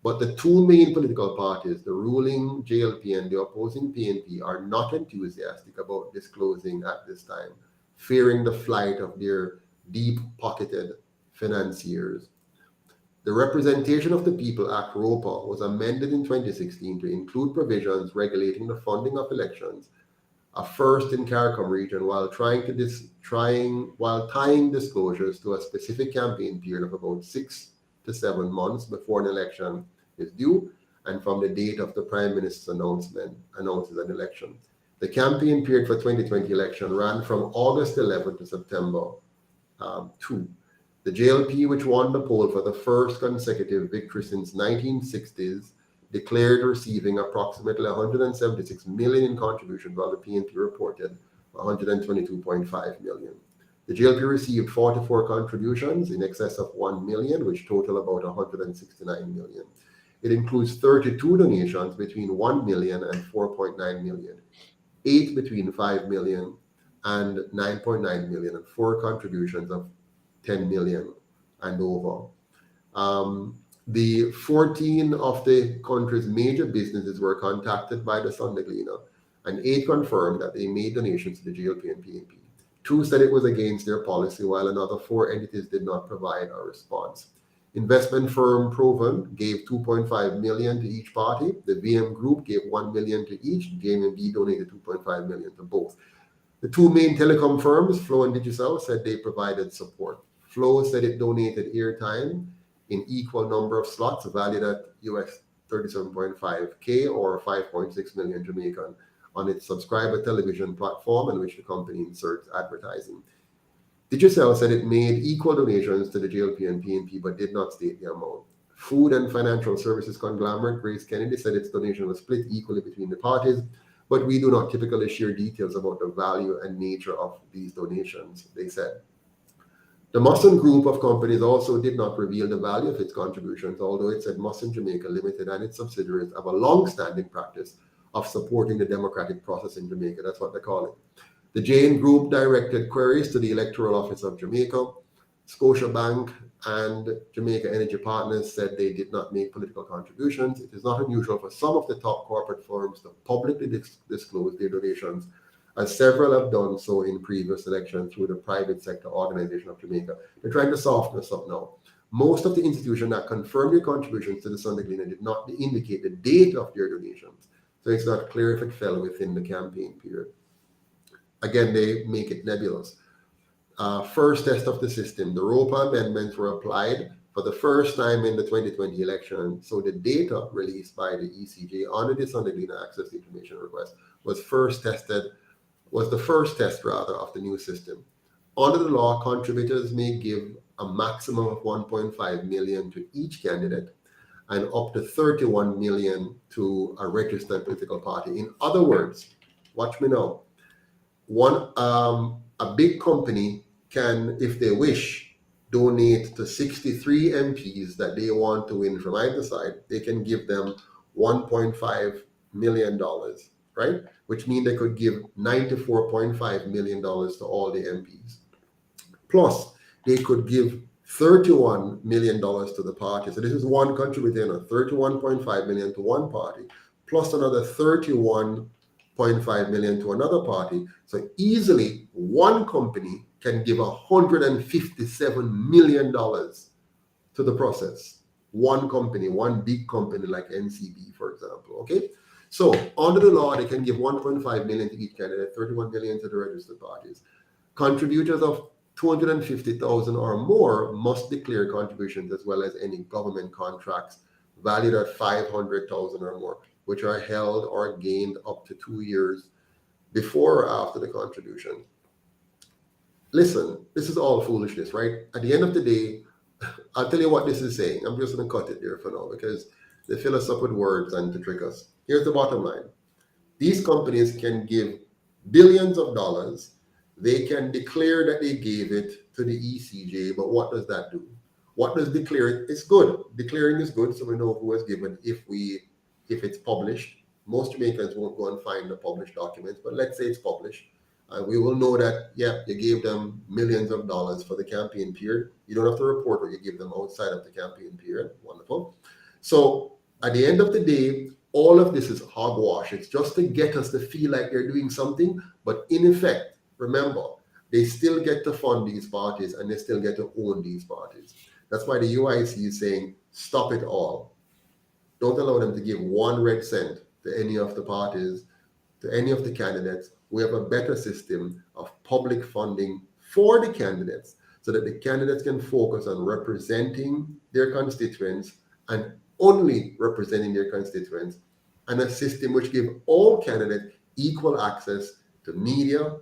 But the 2 main political parties, the ruling JLP and the opposing PNP, are not enthusiastic about disclosing at this time, fearing the flight of their deep-pocketed financiers. The Representation of the People Act, ROPA, was amended in 2016 to include provisions regulating the funding of elections, a first in CARICOM region, while tying disclosures to a specific campaign period of about 6 to 7 months before an election is due, and from the date of the Prime Minister's announces an election. The campaign period for 2020 election ran from August 11 to September 2. The JLP, which won the poll for the first consecutive victory since 1960s, declared receiving approximately 176 million in contributions, while the PNP reported 122.5 million. The JLP received 44 contributions in excess of 1 million, which total about 169 million. It includes 32 donations between 1 million and 4.9 million, 8 between 5 million and 9.9 million, and 4 contributions of 10 million and over. The 14 of the country's major businesses were contacted by the Sunday Gleaner, and 8 confirmed that they made donations to the JLP and PNP. 2 said it was against their policy, while another 4 entities did not provide a response. Investment firm Proven gave 2.5 million to each party. The VM Group gave 1 million to each. GMB donated 2.5 million to both. The two main telecom firms, Flow and Digicel, said they provided support. Flow said it donated airtime in equal number of slots valued at US 37.5K or 5.6 million Jamaican on its subscriber television platform in which the company inserts advertising. Digicel said it made equal donations to the JLP and PNP but did not state the amount. Food and financial services conglomerate Grace Kennedy said its donation was split equally between the parties, but we do not typically share details about the value and nature of these donations, they said. The Musson Group of companies also did not reveal the value of its contributions, although it said Musson Jamaica Limited and its subsidiaries have a long-standing practice of supporting the democratic process in Jamaica. That's what they call it. The Jane Group directed queries to the Electoral Office of Jamaica. Scotiabank and Jamaica Energy Partners said they did not make political contributions. It is not unusual for some of the top corporate firms to publicly disclose their donations, as several have done so in previous elections through the private sector organization of Jamaica. They're trying to soften this up now. Most of the institutions that confirmed their contributions to the Sunday Gleaner did not indicate the date of their donations, so it's not clear if it fell within the campaign period. Again, they make it nebulous. First test of the system. The ROPA amendments were applied for the first time in the 2020 election, so the data released by the ECJ under the Sunday Gleaner Access Information Request was the first test of the new system. Under the law, contributors may give a maximum of 1.5 million to each candidate and up to 31 million to a registered political party. In other words, watch me now. A big company can, if they wish, donate to 63 MPs that they want to win from either side. They can give them $1.5 million, right? Which means they could give $94.5 million to all the MPs. Plus, they could give $31 million to the party. So this is one contributor, $31.5 million to one party, plus another $31.5 million to another party. So easily, one company can give $157 million to the process. One company, one big company like NCB, for example, okay? So under the law, they can give 1.5 million to each candidate, 31 million to the registered parties. Contributors of 250,000 or more must declare contributions as well as any government contracts valued at 500,000 or more, which are held or gained up to 2 years before or after the contribution. Listen, this is all foolishness, right? At the end of the day, I'll tell you what this is saying. I'm just going to cut it there for now because they fill us up with words and to trick us. Here's the bottom line. These companies can give billions of dollars. They can declare that they gave it to the ECJ, but what does that do? What does declaring? It's good. Declaring is good, so we know who has given if it's published. Most Jamaicans won't go and find the published documents, but let's say it's published. We will know that, yeah, you gave them millions of dollars for the campaign period. You don't have to report what you give them outside of the campaign period. Wonderful. So at the end of the day, all of this is hogwash. It's just to get us to feel like they're doing something, but in effect, remember, they still get to fund these parties and they still get to own these parties. That's why the UIC is saying, stop it all. Don't allow them to give 1 red cent to any of the parties, to any of the candidates. We have a better system of public funding for the candidates so that the candidates can focus on representing their constituents and only representing their constituents, and a system which gives all candidates equal access to media,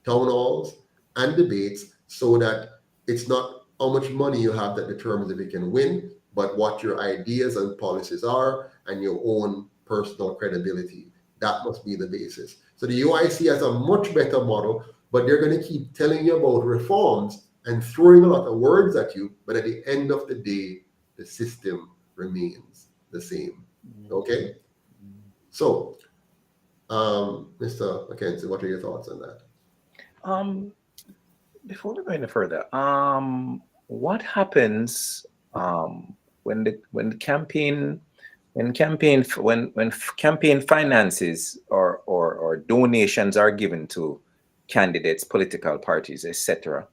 town halls, and debates, so that it's not how much money you have that determines if you can win, but what your ideas and policies are and your own personal credibility. That must be the basis. So the UIC has a much better model, but they're going to keep telling you about reforms and throwing a lot of words at you, but at the end of the day, the system remains the same. Okay? So, Mr. Mackenzie, what are your thoughts on that? Before we go any further, what happens when campaign finances or donations are given to candidates, political parties, etc.?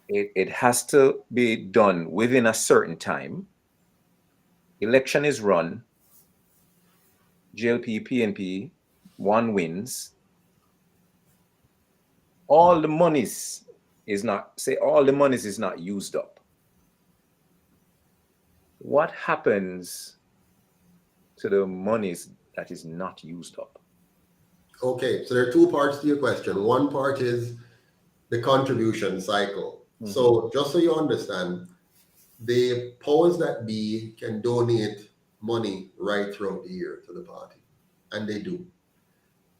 it has to be done within a certain time. Election is run, GLP, PNP, one wins. All the monies is not used up. What happens to the monies that is not used up? Okay, so there are two parts to your question. One part is the contribution cycle. So just so you understand, the powers that be can donate money right throughout the year to the party, and they do.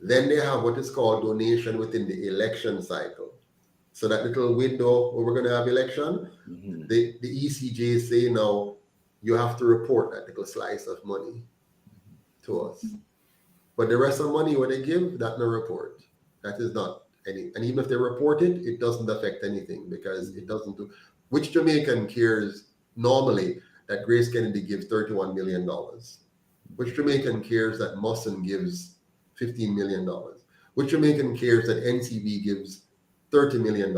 Then they have what is called donation within the election cycle. So that little window where we're going to have election, the ECJ say now you have to report that little slice of money to us. But the rest of the money what they give, that no report. That is not any. And even if they report it, it doesn't affect anything because it doesn't do. Which Jamaican cares normally that Grace Kennedy gives $31 million? Which Jamaican cares that Musson gives $15 million? Which Jamaican cares that NCB gives $30 million?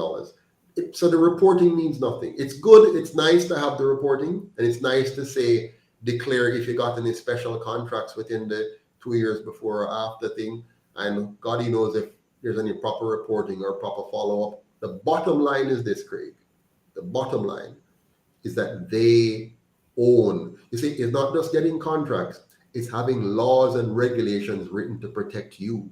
So the reporting means nothing. It's good, it's nice to have the reporting, and it's nice to say, declare if you got any special contracts within the 2 years before or after thing, and God he knows if there's any proper reporting or proper follow-up. The bottom line is this, Craig. The bottom line is that they own. You see, it's not just getting contracts, it's having laws and regulations written to protect you,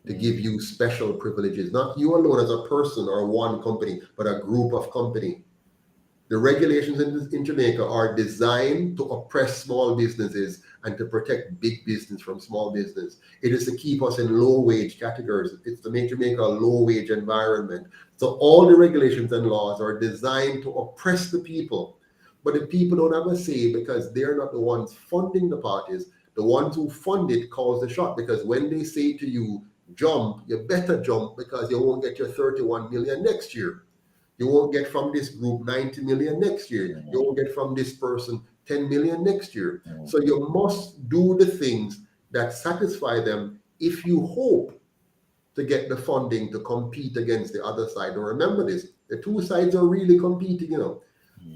to give you special privileges, not you alone as a person or one company, but a group of company. The regulations in Jamaica are designed to oppress small businesses and to protect big business from small business. It is to keep us in low wage categories. It's to make Jamaica a low wage environment. So all the regulations and laws are designed to oppress the people. But the people don't have a say because they're not the ones funding the parties. The ones who fund it calls the shot, because when they say to you, jump, you better jump because you won't get your 31 million next year. You won't get from this group 90 million next year. You won't get from this person 10 million next year. So you must do the things that satisfy them if you hope to get the funding to compete against the other side. And remember this, the two sides are really competing, But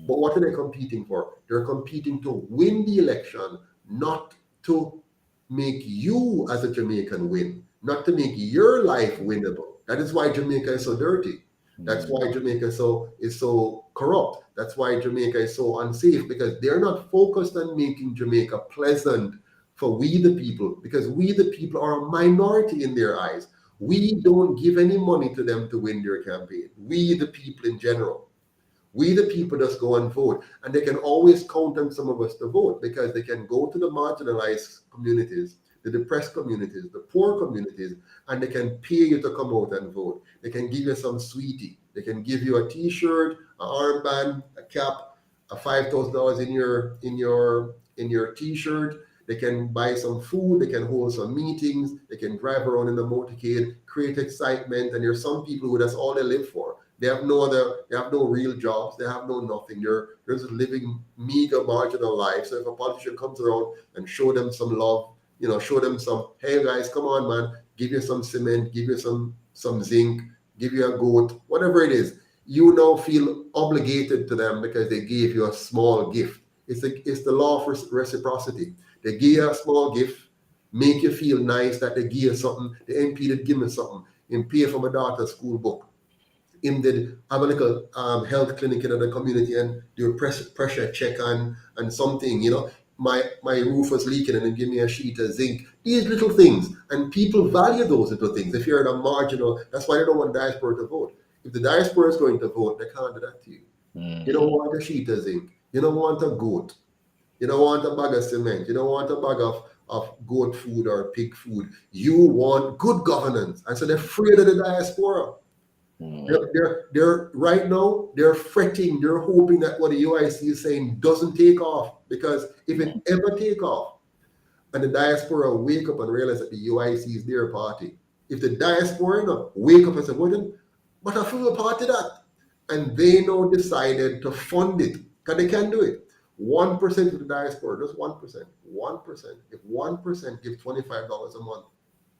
what are they competing for? They're competing to win the election, not to make you as a Jamaican win, not to make your life winnable. That is why Jamaica is so dirty. That's why Jamaica is so corrupt. That's why Jamaica is so unsafe, because they're not focused on making Jamaica pleasant for we the people, because we the people are a minority in their eyes. We don't give any money to them to win their campaign. We the people in general. We the people just go and vote, and they can always count on some of us to vote because they can go to the marginalized communities, the depressed communities, the poor communities, and they can pay you to come out and vote. They can give you some sweetie. They can give you a T-shirt, an armband, a cap, a $5,000 in your T-shirt. They can buy some food. They can hold some meetings. They can drive around in the motorcade, create excitement. And there's some people who that's all they live for. They have no real jobs. They have no nothing. They're just living meager, marginal lives. So if a politician comes around and show them some love, show them some, hey guys, come on, man, give you some cement, give you some zinc, give you a goat, whatever it is, you now feel obligated to them because they gave you a small gift. It's the law of reciprocity. They give you a small gift, make you feel nice that they give you something. The MP did give me something, and pay for my daughter's school book. Him did have a little health clinic in the community and do a pressure check and something, my roof was leaking and then give me a sheet of zinc. These little things, and people value those little things. If you're in a marginal, that's why they don't want diaspora to vote. If the diaspora is going to vote, they can't do that to you. You don't want a sheet of zinc. You don't want a goat. You don't want a bag of cement. You don't want a bag of goat food or pig food. You want good governance. And so they're afraid of the diaspora. They're right now, they're fretting, they're hoping that what the UIC is saying doesn't take off, because if it ever take off and the diaspora wake up and realize that the UIC is their party, if the diaspora wake up and say, but I feel a part of that, and they now decided to fund it, because they can do it. 1% of the diaspora, just 1%, if 1% give $25 a month,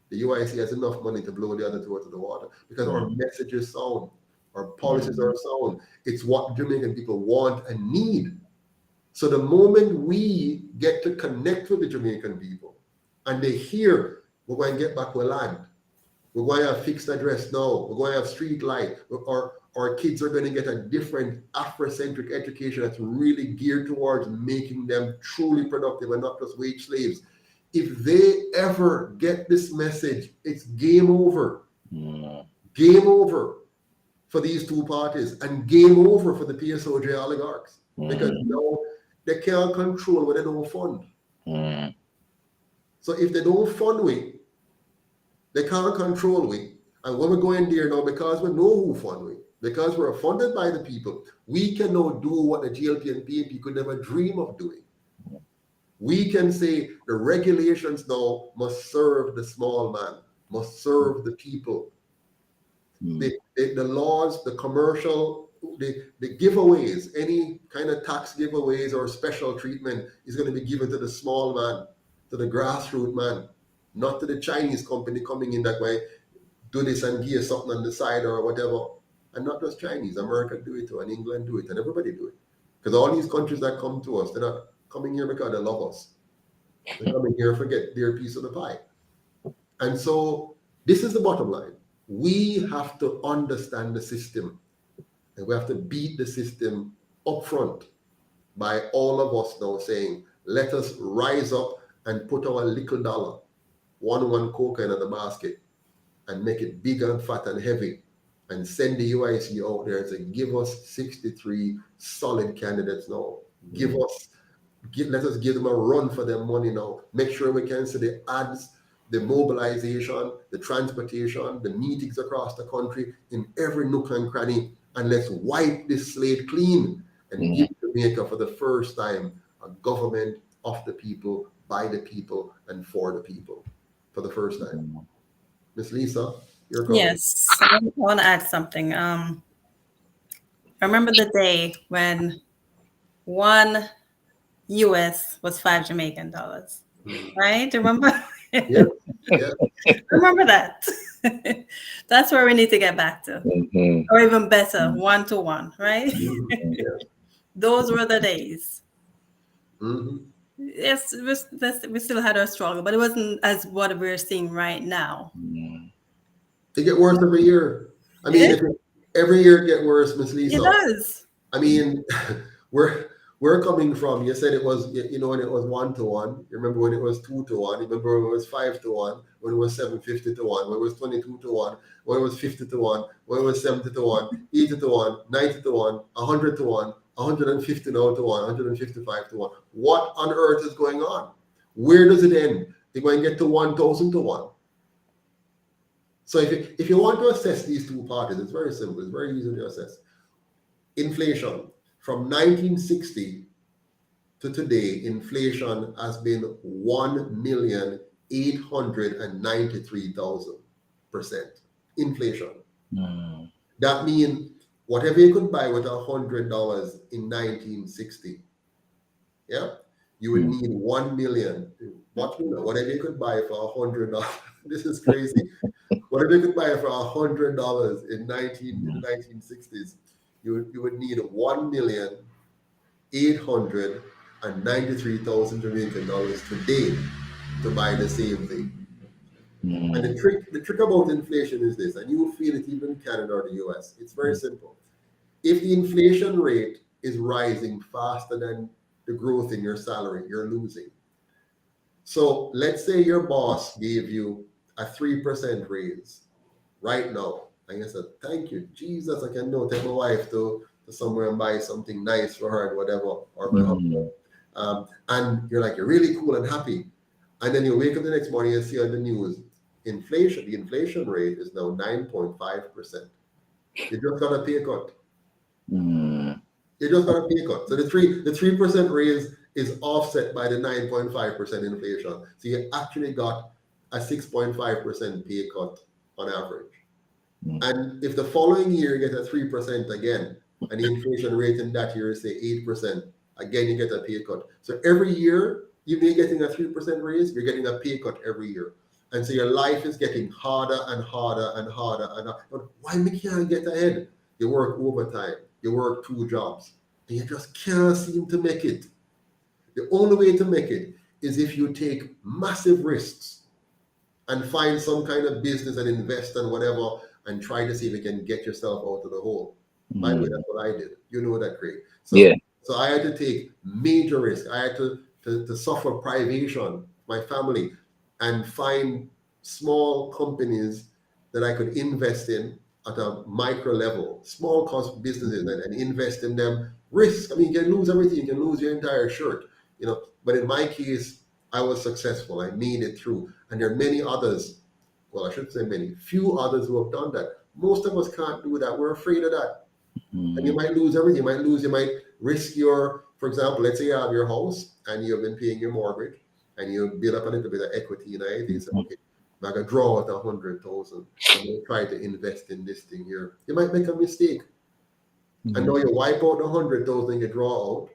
the UIC has enough money to blow the other two out of the water, because our message is sound, Our policies are sound. It's what Jamaican people want and need. So the moment we get to connect with the Jamaican people and they hear, we're going to get back our land, we're going to have fixed address now, we're going to have street light, our kids are going to get a different Afrocentric education that's really geared towards making them truly productive and not just wage slaves. If they ever get this message, it's game over. Game over for these two parties and game over for the PSOJ oligarchs. Because now they can't control what they don't fund. So if they don't fund we, they can't control we. And when we go in there now, because we know who fund we, because we're funded by the people, we can now do what the GLP and PNP could never dream of doing. We can say the regulations now must serve the small man, must serve the people. The laws, the commercial, the giveaways, any kind of tax giveaways or special treatment is going to be given to the small man, to the grassroots man, not to the Chinese company coming in that way, do this and give something on the side or whatever. And not just Chinese, America do it too, and England do it, and everybody do it. Because all these countries that come to us, they're not coming here because they love us. They're coming here to get their piece of the pie. And so this is the bottom line. We have to understand the system, and we have to beat the system up front by all of us now saying, let us rise up and put our little dollar, one coca in the basket, and make it big and fat and heavy, and send the UIC out there and say, give us 63 solid candidates now. Let us give them a run for their money now. Make sure we can see the ads, the mobilization, the transportation, the meetings across the country in every nook and cranny, and let's wipe this slate clean and give Jamaica for the first time a government of the people, by the people, and for the people for the first time. Miss Lisa, your comment. Yes, I want to add something. I remember the day when $1 US was $5 Jamaican, right? Remember? Yeah. Remember that. That's where we need to get back to, or even better, 1-to-1, right? Those were the days. Yes, we still had our struggle, but it wasn't as what we're seeing right now. It get worse every year. I mean, every year it get worse, Miss Lisa. It does. I mean, we're coming from, you said it was, when it was 1-to-1. You remember when it was 2-to-1. You remember when it was 5-to-1, when it was 750-to-1, when it was 22-to-1, when it was 50-to-1, when it was 70-to-1, 80-to-1, 90-to-1, 100-to-1, 150 now to 1, 155 to 1. What on earth is going on? Where does it end? They're going to get to 1,000 to 1. So if you want to assess these two parties, it's very simple. It's very easy to assess. Inflation from 1960 to today, inflation has been 1,893,000%. Inflation. That means whatever you could buy with $100 in 1960, you would need 1 million. Whatever you could buy for $100. This is crazy. Whatever you could buy for $100 in the 1960s, you would need 1,893,000 Jamaican dollars today to buy the same thing. And the trick about inflation is this, and you will feel it even in Canada or the US. It's very simple. If the inflation rate is rising faster than the growth in your salary, you're losing. So let's say your boss gave you a 3% raise right now. And you said, thank you, Jesus, I can now take my wife to somewhere and buy something nice for her and whatever, or my husband. And you're like, you're really cool and happy. And then you wake up the next morning and see on the news, the inflation rate is now 9.5%. You just got a pay cut. You just got a pay cut. So the 3% raise is offset by the 9.5% inflation. So you actually got a 6.5% pay cut on average. And if the following year you get a 3% again, and the inflation rate in that year is say 8%, again you get a pay cut. So every year, even if you're getting a 3% raise, you're getting a pay cut every year. And so your life is getting harder and harder and harder and harder. But why me can't get ahead? you work overtime, you work 2 jobs, and you just can't seem to make it. The only way to make it is if you take massive risks and find some kind of business and invest and whatever and try to see if you can get yourself out of the hole. By the way, that's what I did. You know that, Craig. So I had to take major risk. I had to suffer privation, my family, and find small companies that I could invest in at a micro level, small cost businesses, and invest in them. Risk. I mean, you can lose everything. You can lose your entire shirt, But in my case, I was successful. I made it through. And there are many others. Well, I shouldn't say many. Few others who have done that. Most of us can't do that. We're afraid of that. And you might lose everything. You might risk for example, let's say you have your house and you've been paying your mortgage and you build up a little bit of equity in it. You say, okay, I'm going to draw out 100,000. I'm going to try to invest in this thing here. You might make a mistake. And now you wipe out the 100,000 you draw out.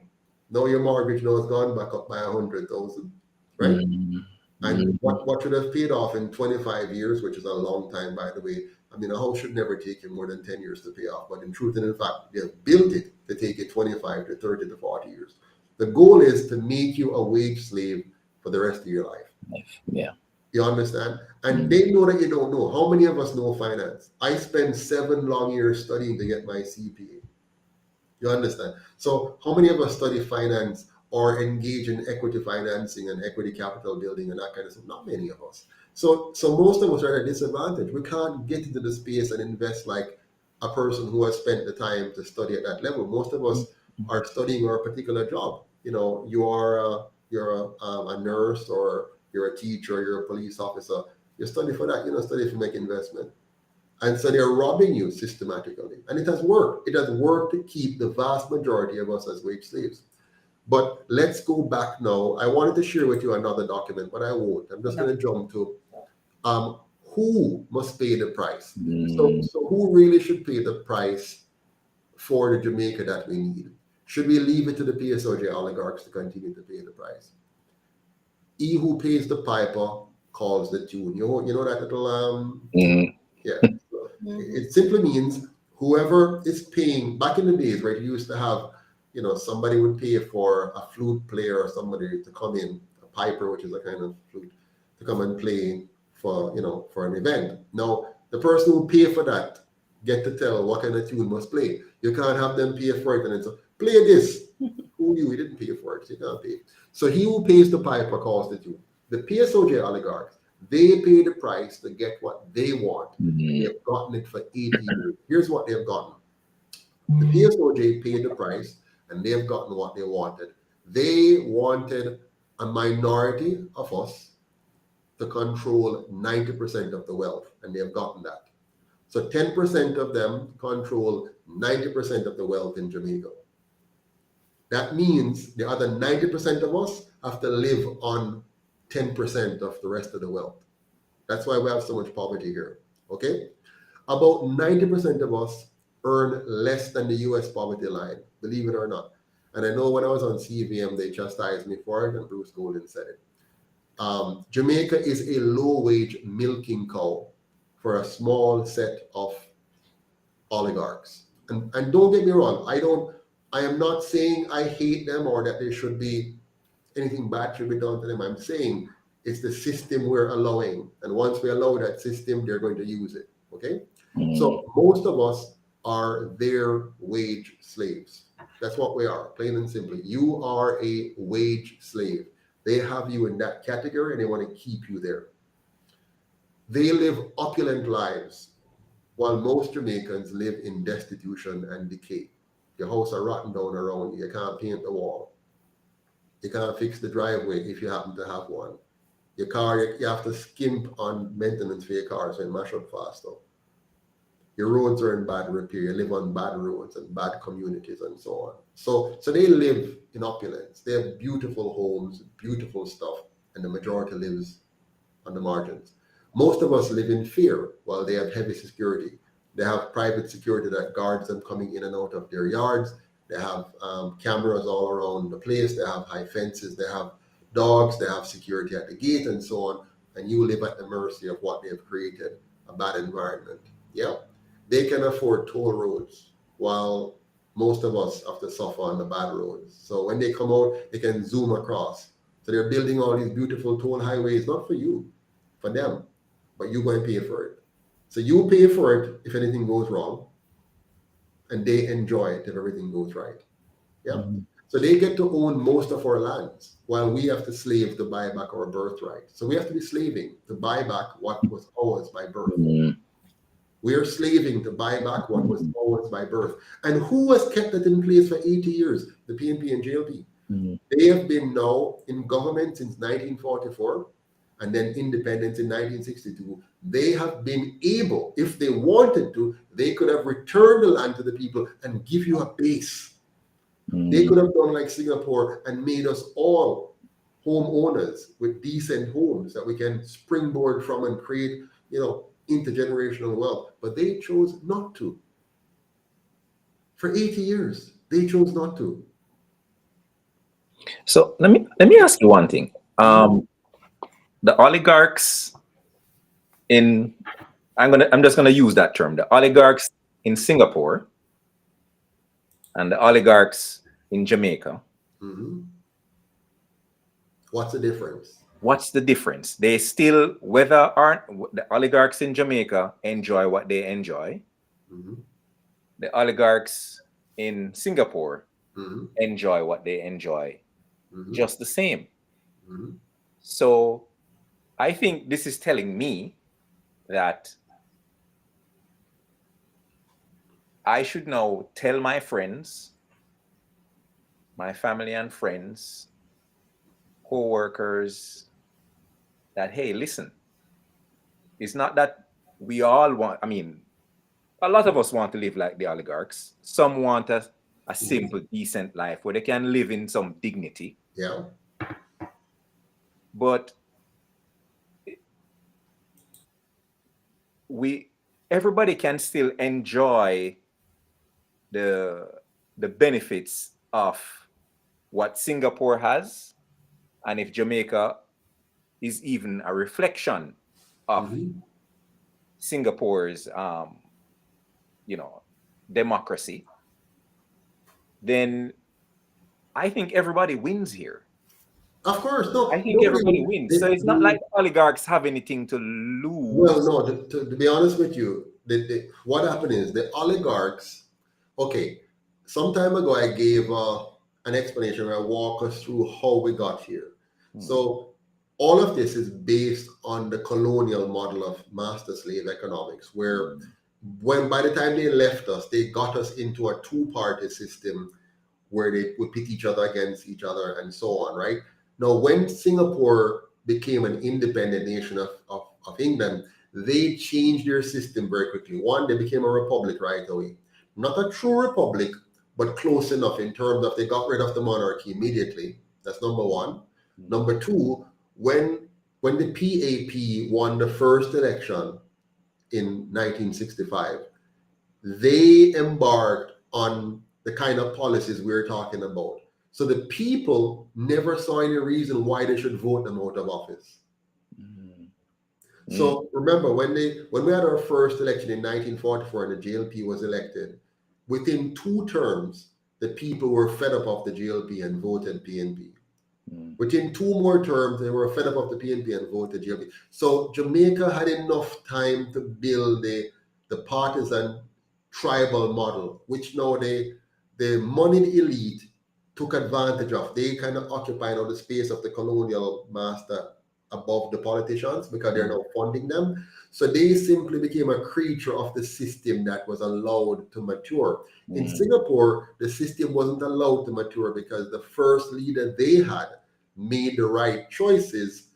Now your mortgage now has gone back up by 100,000, right? And what should have paid off in 25 years, which is a long time, by the way. I mean, a house should never take you more than 10 years to pay off. But in truth and in fact, they have built it to take you 25 to 30 to 40 years. The goal is to make you a wage slave for the rest of your life. Yeah. You understand? And they know that you don't know. How many of us know finance? I spent 7 long years studying to get my CPA. You understand? So how many of us study finance or engage in equity financing and equity capital building and that kind of stuff? Not many of us. So most of us are at a disadvantage. We can't get into the space and invest like a person who has spent the time to study at that level. Most of us are studying our particular job. You're a nurse or you're a teacher, you're a police officer. You study for that. You don't study to make investment. And so they're robbing you systematically. And it has worked. It has worked to keep the vast majority of us as wage slaves. But let's go back now. I wanted to share with you another document, but I won't. I'm just going to jump to who must pay the price. So who really should pay the price for the Jamaica that we need? Should we leave it to the PSOJ oligarchs to continue to pay the price? He who pays the piper calls the tune. You know that little yeah. So it simply means whoever is paying. Back in the days, right, you used to have, somebody would pay for a flute player or somebody to come in, a piper, which is a kind of flute, to come and play for an event. Now, the person who pay for that get to tell what kind of tune must play. You can't have them pay for it and then say, play this. Who you? We didn't pay for it, so you can't pay. So he who pays the piper calls the tune. The PSOJ oligarchs, they pay the price to get what they want. They've gotten it for 80 years. Here's what they've gotten. The PSOJ paid the price and they've gotten what they wanted. They wanted a minority of us to control 90% of the wealth, and they've gotten that. So 10% of them control 90% of the wealth in Jamaica. That means the other 90% of us have to live on 10% of the rest of the wealth. That's why we have so much poverty here, okay? About 90% of us earn less than the US poverty line, believe it or not. And I know when I was on CVM, they chastised me for it, and Bruce Golden said it. Jamaica is a low-wage milking cow for a small set of oligarchs. And don't get me wrong, I am not saying I hate them or that there should be anything bad should be done to them. I'm saying it's the system we're allowing. And once we allow that system, they're going to use it, okay? So most of us are their wage slaves. That's what we are, plain and simply. You are a wage slave. They have you in that category and they want to keep you there. They live opulent lives while most Jamaicans live in destitution and decay. Your house are rotten down around you. You can't paint the wall. You can't fix the driveway if you happen to have one. Your car, you have to skimp on maintenance for your car so it mash up faster. Your roads are in bad repair. You live on bad roads and bad communities and so on. So they live in opulence. They have beautiful homes, beautiful stuff, and the majority lives on the margins. Most of us live in fear while they have heavy security. They have private security that guards them coming in and out of their yards. They have cameras all around the place. They have high fences. They have dogs. They have security at the gate and so on. And you live at the mercy of what they have created, a bad environment. Yeah. They can afford toll roads. while most of us have to suffer on the bad roads. So when they come out, they can zoom across. So they're building all these beautiful toll highways, not for you, for them, but you go and pay for it. So you pay for it if anything goes wrong, and they enjoy it if everything goes right. Yeah. Mm-hmm. So they get to own most of our lands while we have to slave to buy back our birthright. So we have to be slaving to buy back what was ours by birth. Mm-hmm. We are slaving to buy back what was ours by birth. And who has kept that in place for 80 years? The PNP and JLP. Mm-hmm. They have been now in government since 1944 and then independence in 1962. They have been able, if they wanted to, they could have returned the land to the people and give you a base. Mm-hmm. They could have done like Singapore and made us all homeowners with decent homes that we can springboard from and create, intergenerational wealth. But they chose not to. For 80 years, they chose not to. So let me ask you one thing. The oligarchs I'm just gonna use that term. The oligarchs in Singapore and the oligarchs in Jamaica. Mm-hmm. What's the difference? What's the difference? They still, the oligarchs in Jamaica enjoy what they enjoy. Mm-hmm. The oligarchs in Singapore Mm-hmm. enjoy what they enjoy, Mm-hmm. just the same. Mm-hmm. So I think this is telling me that I should now tell my friends, my family and friends, co-workers, that, hey, listen, it's not that we all want, a lot of us want to live like the oligarchs. Some want a simple, decent life where they can live in some dignity. Yeah. But everybody can still enjoy the benefits of what Singapore has, and if Jamaica is even a reflection of Mm-hmm. Singapore's democracy, then I think everybody wins here. Of course, no. I think everybody wins. So it's not like the oligarchs have anything to lose. Well, no, to be honest with you, what happened is the oligarchs, okay, some time ago I gave an explanation where I walk us through how we got here. So all of this is based on the colonial model of master slave economics, where by the time they left us, they got us into a two-party system where they would pit each other against each other and so on, right? Now, when Singapore became an independent nation of England, they changed their system very quickly. One, they became a republic right away. Not a true republic, but close enough in terms of they got rid of the monarchy immediately. That's number one. Number two, when the PAP won the first election in 1965, they embarked on the kind of policies we're talking about. So the people never saw any reason why they should vote them out of office. So remember, when we had our first election in 1944 and the JLP was elected, within 2 terms, the people were fed up of the JLP and voted PNP. Within 2 more terms, they were fed up of the PNP and voted JLP. So Jamaica had enough time to build the partisan tribal model, which now the moneyed elite took advantage of. They kind of occupied all the space of the colonial master above the politicians because they're now funding them. So they simply became a creature of the system that was allowed to mature. In Singapore, the system wasn't allowed to mature because the first leader they had made the right choices,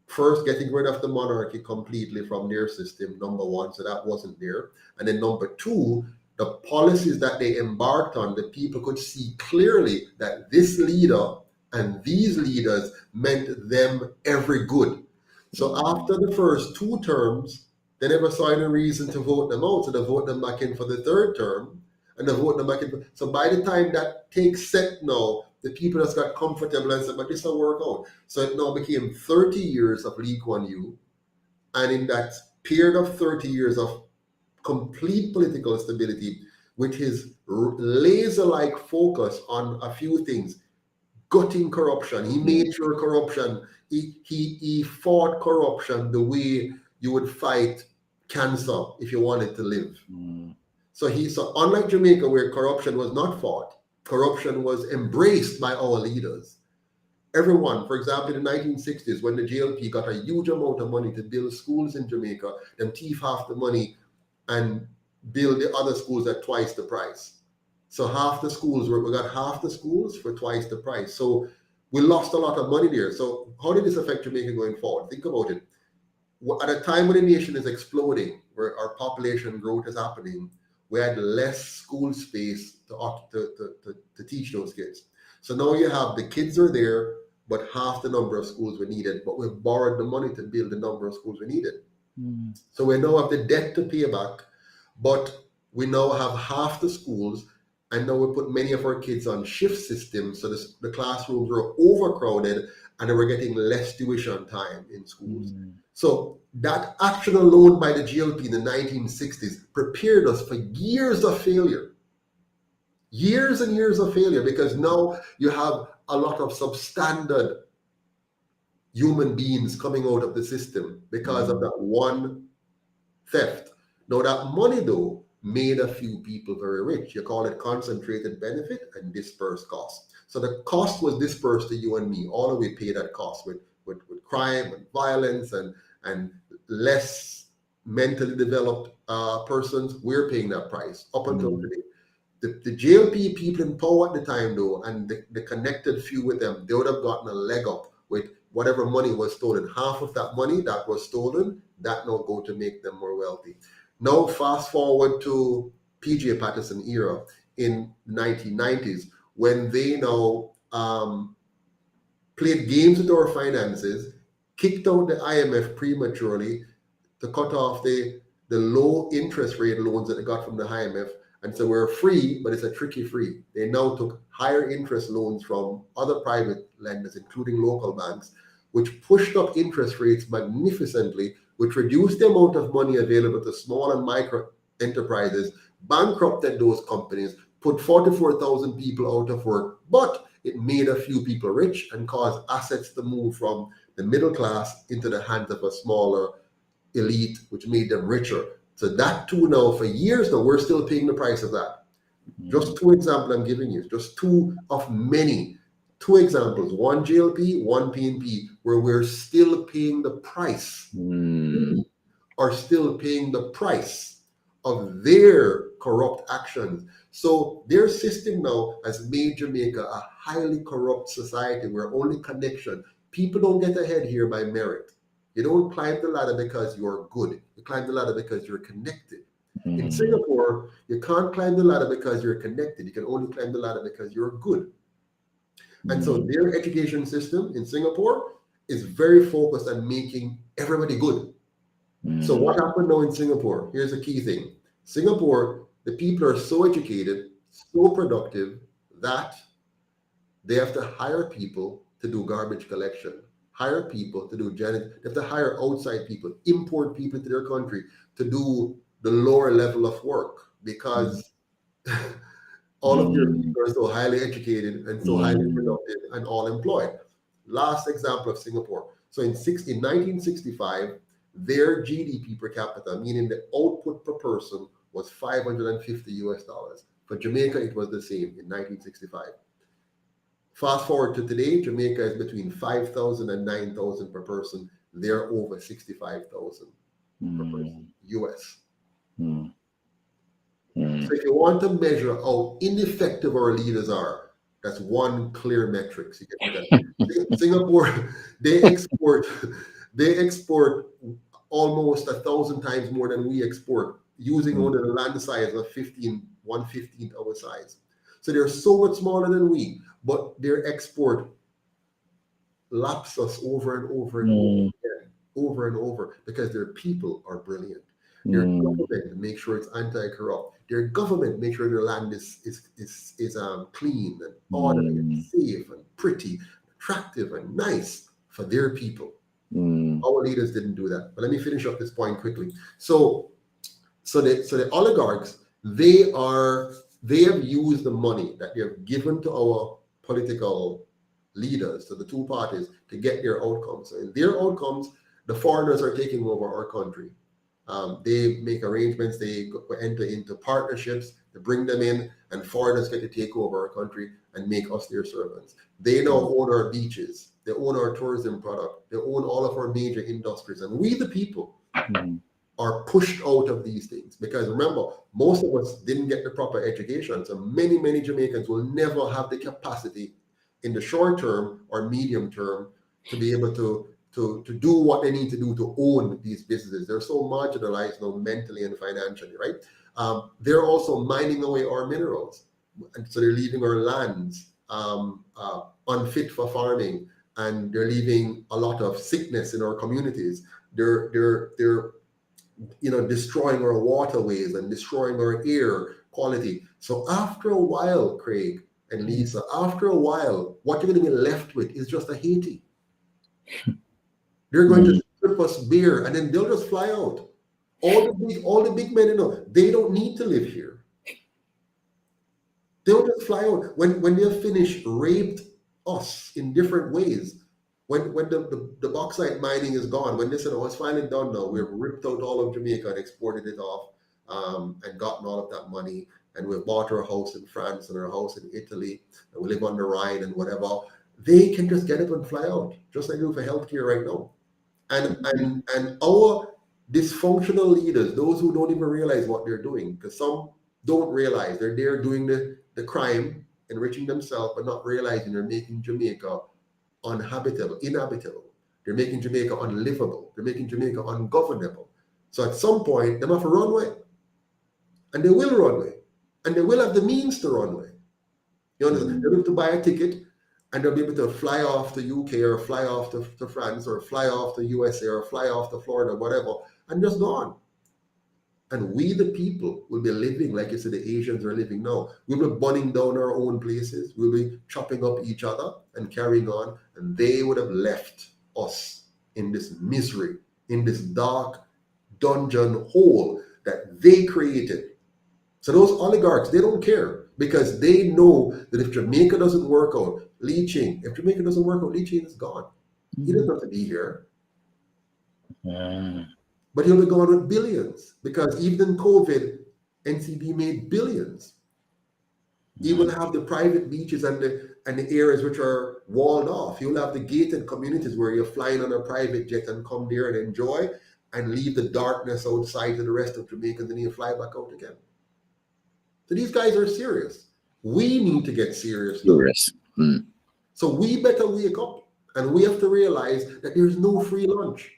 first getting rid of the monarchy completely from their system, number one, so that wasn't there. And then number two, the policies that they embarked on, the people could see clearly that this leader and these leaders meant them every good. So after the first 2 terms, they never saw any reason to vote them out. So they vote them back in for the 3rd term, and they vote them back in. So by the time that takes set now, the people just got comfortable and said, but this will work out. So it now became 30 years of Lee Kuan Yew. And in that period of 30 years of complete political stability, with his laser-like focus on a few things, gutting corruption. He made sure corruption, he fought corruption the way you would fight cancer if you wanted to live. So unlike Jamaica, where corruption was not fought, corruption was embraced by our leaders. Everyone, for example, in the 1960s, when the JLP got a huge amount of money to build schools in Jamaica, them thief half the money and build the other schools at twice the price. So half the schools, we got half the schools for twice the price. So we lost a lot of money there. So how did this affect Jamaica going forward? Think about it. At a time when the nation is exploding, where our population growth is happening, we had less school space to teach those kids. So now you have the kids are there, but half the number of schools we needed, but we borrowed the money to build the number of schools we needed. So we now have the debt to pay back, but we now have half the schools, and now we put many of our kids on shift systems, so the classrooms are overcrowded, and we're getting less tuition time in schools. So that action alone by the GLP in the 1960s prepared us for years of failure. Years and years of failure, because now you have a lot of substandard human beings coming out of the system because of that one theft. Now that money, though, made a few people very rich. You call it concentrated benefit and dispersed cost. So the cost was dispersed to you and me. All of we pay that cost with crime and violence and less mentally developed persons. We're paying that price up until today. The JLP people in power at the time, though, and the connected few with them, they would have gotten a leg up with whatever money was stolen. Half of that money that was stolen, that now go to make them more wealthy. Now, fast forward to PJ Patterson era in the 1990s, when they now played games with our finances, kicked out the IMF prematurely to cut off the low interest rate loans that they got from the IMF. And so we're free, but it's a tricky free. They now took higher interest loans from other private lenders, including local banks, which pushed up interest rates magnificently, which reduced the amount of money available to small and micro enterprises, bankrupted those companies, put 44,000 people out of work, but it made a few people rich and caused assets to move from the middle class into the hands of a smaller elite, which made them richer. So that too now, for years now, we're still paying the price of that. Just two examples I'm giving you, just two of many. Two examples, one JLP, one PNP, where we're still paying the price, are still paying the price of their corrupt actions. So their system now has made Jamaica a highly corrupt society where only connection, people don't get ahead here by merit. You don't climb the ladder because you're good. You climb the ladder because you're connected. In Singapore, you can't climb the ladder because you're connected. You can only climb the ladder because you're good. And so their education system in Singapore is very focused on making everybody good. So what happened now in Singapore? Here's a key thing. Singapore, the people are so educated, so productive, that they have to hire people to do garbage collection, hire people to do janitor. They have to hire outside people, import people to their country to do the lower level of work, because all of your people are so highly educated and so highly productive and all employed. Last example of Singapore. So in 1965, their GDP per capita, meaning the output per person, was $550 US. For Jamaica, it was the same in 1965. Fast forward to today, Jamaica is between 5,000 and 9,000 per person. They're over 65,000 per person, US. So if you want to measure how ineffective our leaders are, that's one clear metric. So you get Singapore, they export almost 1,000 times more than we export, using only the land size of 1/15th our size. So they're so much smaller than we, but their export laps us over and over and over and over, because their people are brilliant. Their government make sure it's anti-corrupt. Their government make sure their land is clean and orderly and safe and pretty, attractive and nice for their people. Our leaders didn't do that. But let me finish up this point quickly. So the oligarchs, They have used the money that they have given to our political leaders, to the two parties, to get their outcomes. And their outcomes, the foreigners are taking over our country. They make arrangements, they enter into partnerships to bring them in, and foreigners get to take over our country and make us their servants. They now own our beaches, they own our tourism product, they own all of our major industries, and we the people are pushed out of these things. Because remember, most of us didn't get the proper education, so many Jamaicans will never have the capacity in the short term or medium term to be able to do what they need to do to own these businesses. They're so marginalized now mentally and financially, right? They're also mining away our minerals. And so they're leaving our lands unfit for farming, and they're leaving a lot of sickness in our communities. They're destroying our waterways and destroying our air quality. So after a while, Craig and Lisa, after a while, what you're going to be left with is just a Haiti. They're going to strip us bare, and then they'll just fly out. All the big men, they don't need to live here. They'll just fly out. When they're finished, raped us in different ways. When the bauxite mining is gone, when they said, oh, it's finally done now, we've ripped out all of Jamaica and exported it off, and gotten all of that money, and we've bought our house in France and our house in Italy, and we live on the Rhine and whatever, they can just get up and fly out, just like they do for healthcare right now. And our dysfunctional leaders, those who don't even realize what they're doing, because some don't realize they're there doing the crime, enriching themselves, but not realizing they're making Jamaica inhabitable. They're making Jamaica unlivable. They're making Jamaica ungovernable. So at some point, they have to run away. And they will run away. And they will have the means to run away. You understand? They'll be able to buy a ticket, and they'll be able to fly off to UK or fly off to France or fly off to USA or fly off to Florida, whatever, and just gone. And we, the people, will be living like you said the Asians are living now. We'll be burning down our own places. We'll be chopping up each other and carrying on. And they would have left us in this misery, in this dark dungeon hole that they created. So those oligarchs, they don't care, because they know that if Jamaica doesn't work out, Lee Ching is gone. He doesn't have to be here. But he'll be gone with billions, because even in COVID, NCB made billions. He will have the private beaches and the areas which are walled off. You'll have the gated communities where you're flying on a private jet and come there and enjoy and leave the darkness outside to the rest of Jamaica, and then you fly back out again. So these guys are serious. We need to get serious. So we better wake up, and we have to realize that there's no free lunch.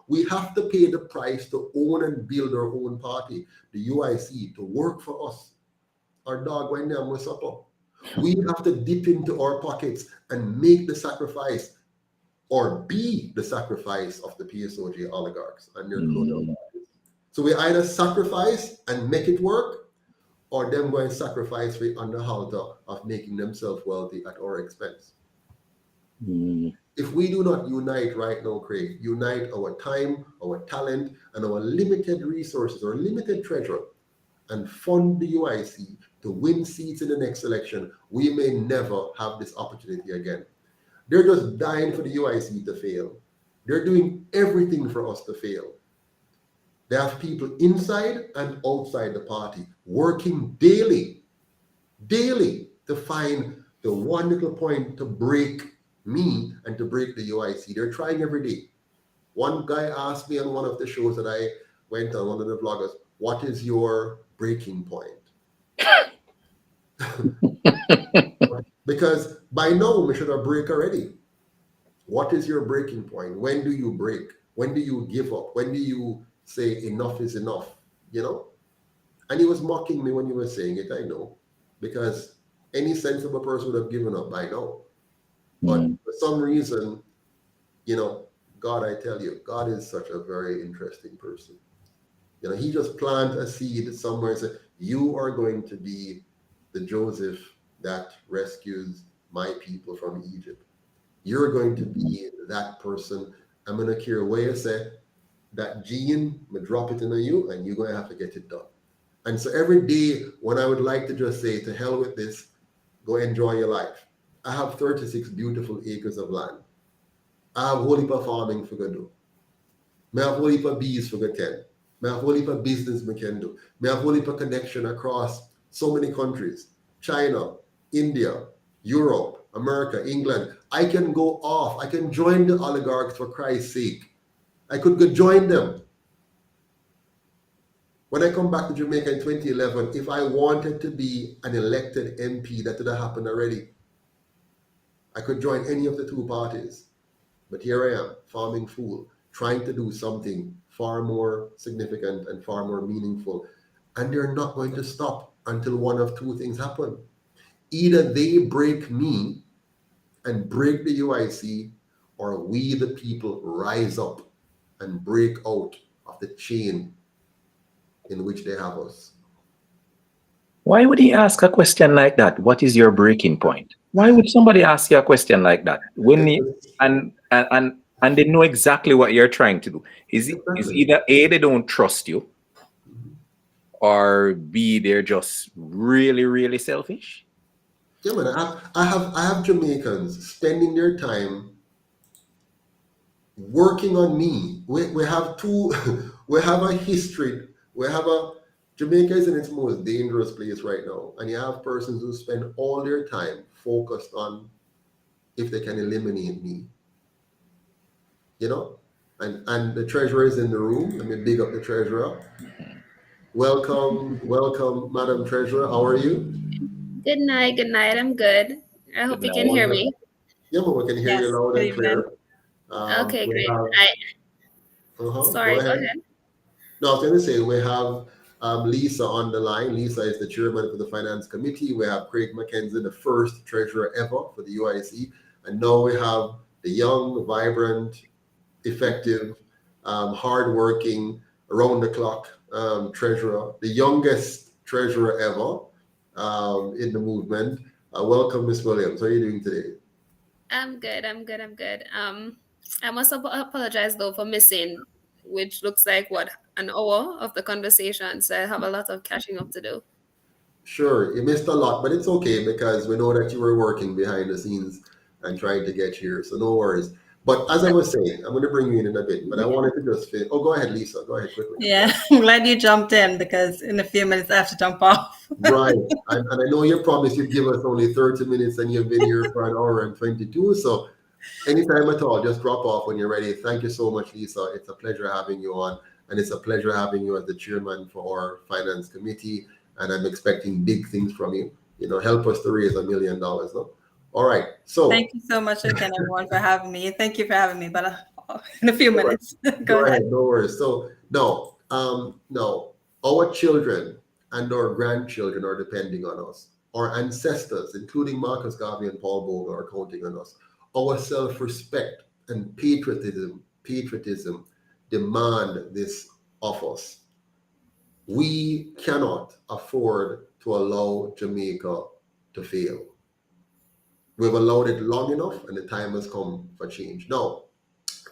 We have to pay the price to own and build our own party, the UIC, to work for us. Our dog went down with supper. We have to dip into our pockets and make the sacrifice, or be the sacrifice of the PSOG oligarchs and their colonial parties. So we either sacrifice and make it work, or them going to sacrifice on the halter of making themselves wealthy at our expense. If we do not unite right now, Craig, unite our time, our talent, and our limited resources, or limited treasure, and fund the UIC to win seats in the next election, we may never have this opportunity again. They're just dying for the UIC to fail. They're doing everything for us to fail. They have people inside and outside the party working daily to find the one little point to break me and to break the UIC. They're trying every day. One guy asked me on one of the shows that I went on, one of the vloggers, what is your breaking point? Because by now we should have break already. What is your breaking point? When do you break? When do you give up? When do you say enough is enough? And he was mocking me when he was saying it, I know, because any sensible person would have given up by now. But for some reason, God, I tell you, God is such a very interesting person. He just planted a seed somewhere and said, you are going to be the Joseph that rescues my people from Egypt. You're going to be that person. I'm going to care where you say that gene, I'm going to drop it into you, and you're going to have to get it done. And so every day when I would like to just say, to hell with this, go enjoy your life. I have 36 beautiful acres of land. I have whole heap of farming for good do. I have whole heap of bees for good tend. I have whole heap of business we can do. I have whole heap of connection across so many countries. China, India, Europe, America, England. I can go off. I can join the oligarchs for Christ's sake. I could go join them. When I come back to Jamaica in 2011, if I wanted to be an elected MP, that would have happened already. I could join any of the two parties. But here I am, farming fool, trying to do something far more significant and far more meaningful. And they're not going to stop until one of two things happen. Either they break me and break the UIC, or we, the people, rise up and break out of the chain in which they have us. Why would he ask a question like that? What is your breaking point? Why would somebody ask you a question like that when and they know exactly what you're trying to do? Is either A, they don't trust you, or B, they're just really, really selfish? Yeah, man, I have Jamaicans spending their time working on me. We have two, we have a history. Jamaica is in its most dangerous place right now. And you have persons who spend all their time focused on if they can eliminate me. You know? And the treasurer is in the room. Let me big up the treasurer. Welcome, Madam Treasurer. How are you? Good night. I'm good. I hope you can hear me. Yeah, but we can hear you loud and clear. Okay, great. Go Sorry, ahead. No, I was going to say we have Lisa on the line. Lisa is the chairman for the finance committee. We have Craig McKenzie, the first treasurer ever for the UIC. And now we have the young, vibrant, effective, hardworking, around the clock treasurer, the youngest treasurer ever in the movement. Welcome, Ms. Williams. How are you doing today? I'm good. I must apologize though for missing, which looks like an hour of the conversation. So I have a lot of catching up to do. Sure, you missed a lot, but it's okay because we know that you were working behind the scenes and trying to get here. So no worries. But as I was saying, I'm going to bring you in a bit, but I wanted to just finish. Oh, go ahead, Lisa. Go ahead quickly. Yeah, I'm glad you jumped in because in a few minutes I have to jump off. Right. And I know you promised you'd give us only 30 minutes and you've been here for an hour and 22. So anytime at all, just drop off when you're ready. Thank you so much, Lisa. It's a pleasure having you on. And it's a pleasure having you as the chairman for our finance committee. And I'm expecting big things from you. You know, help us to raise $1 million. No? All right. So thank you so much again, everyone, for having me. Thank you for having me. But in a few minutes, go ahead. No worries. So no, our children and our grandchildren are depending on us. Our ancestors, including Marcus Garvey and Paul Bogle, are counting on us. Our self-respect and patriotism demand this of us. We cannot afford to allow Jamaica to fail. We've allowed it long enough, and the time has come for change. Now,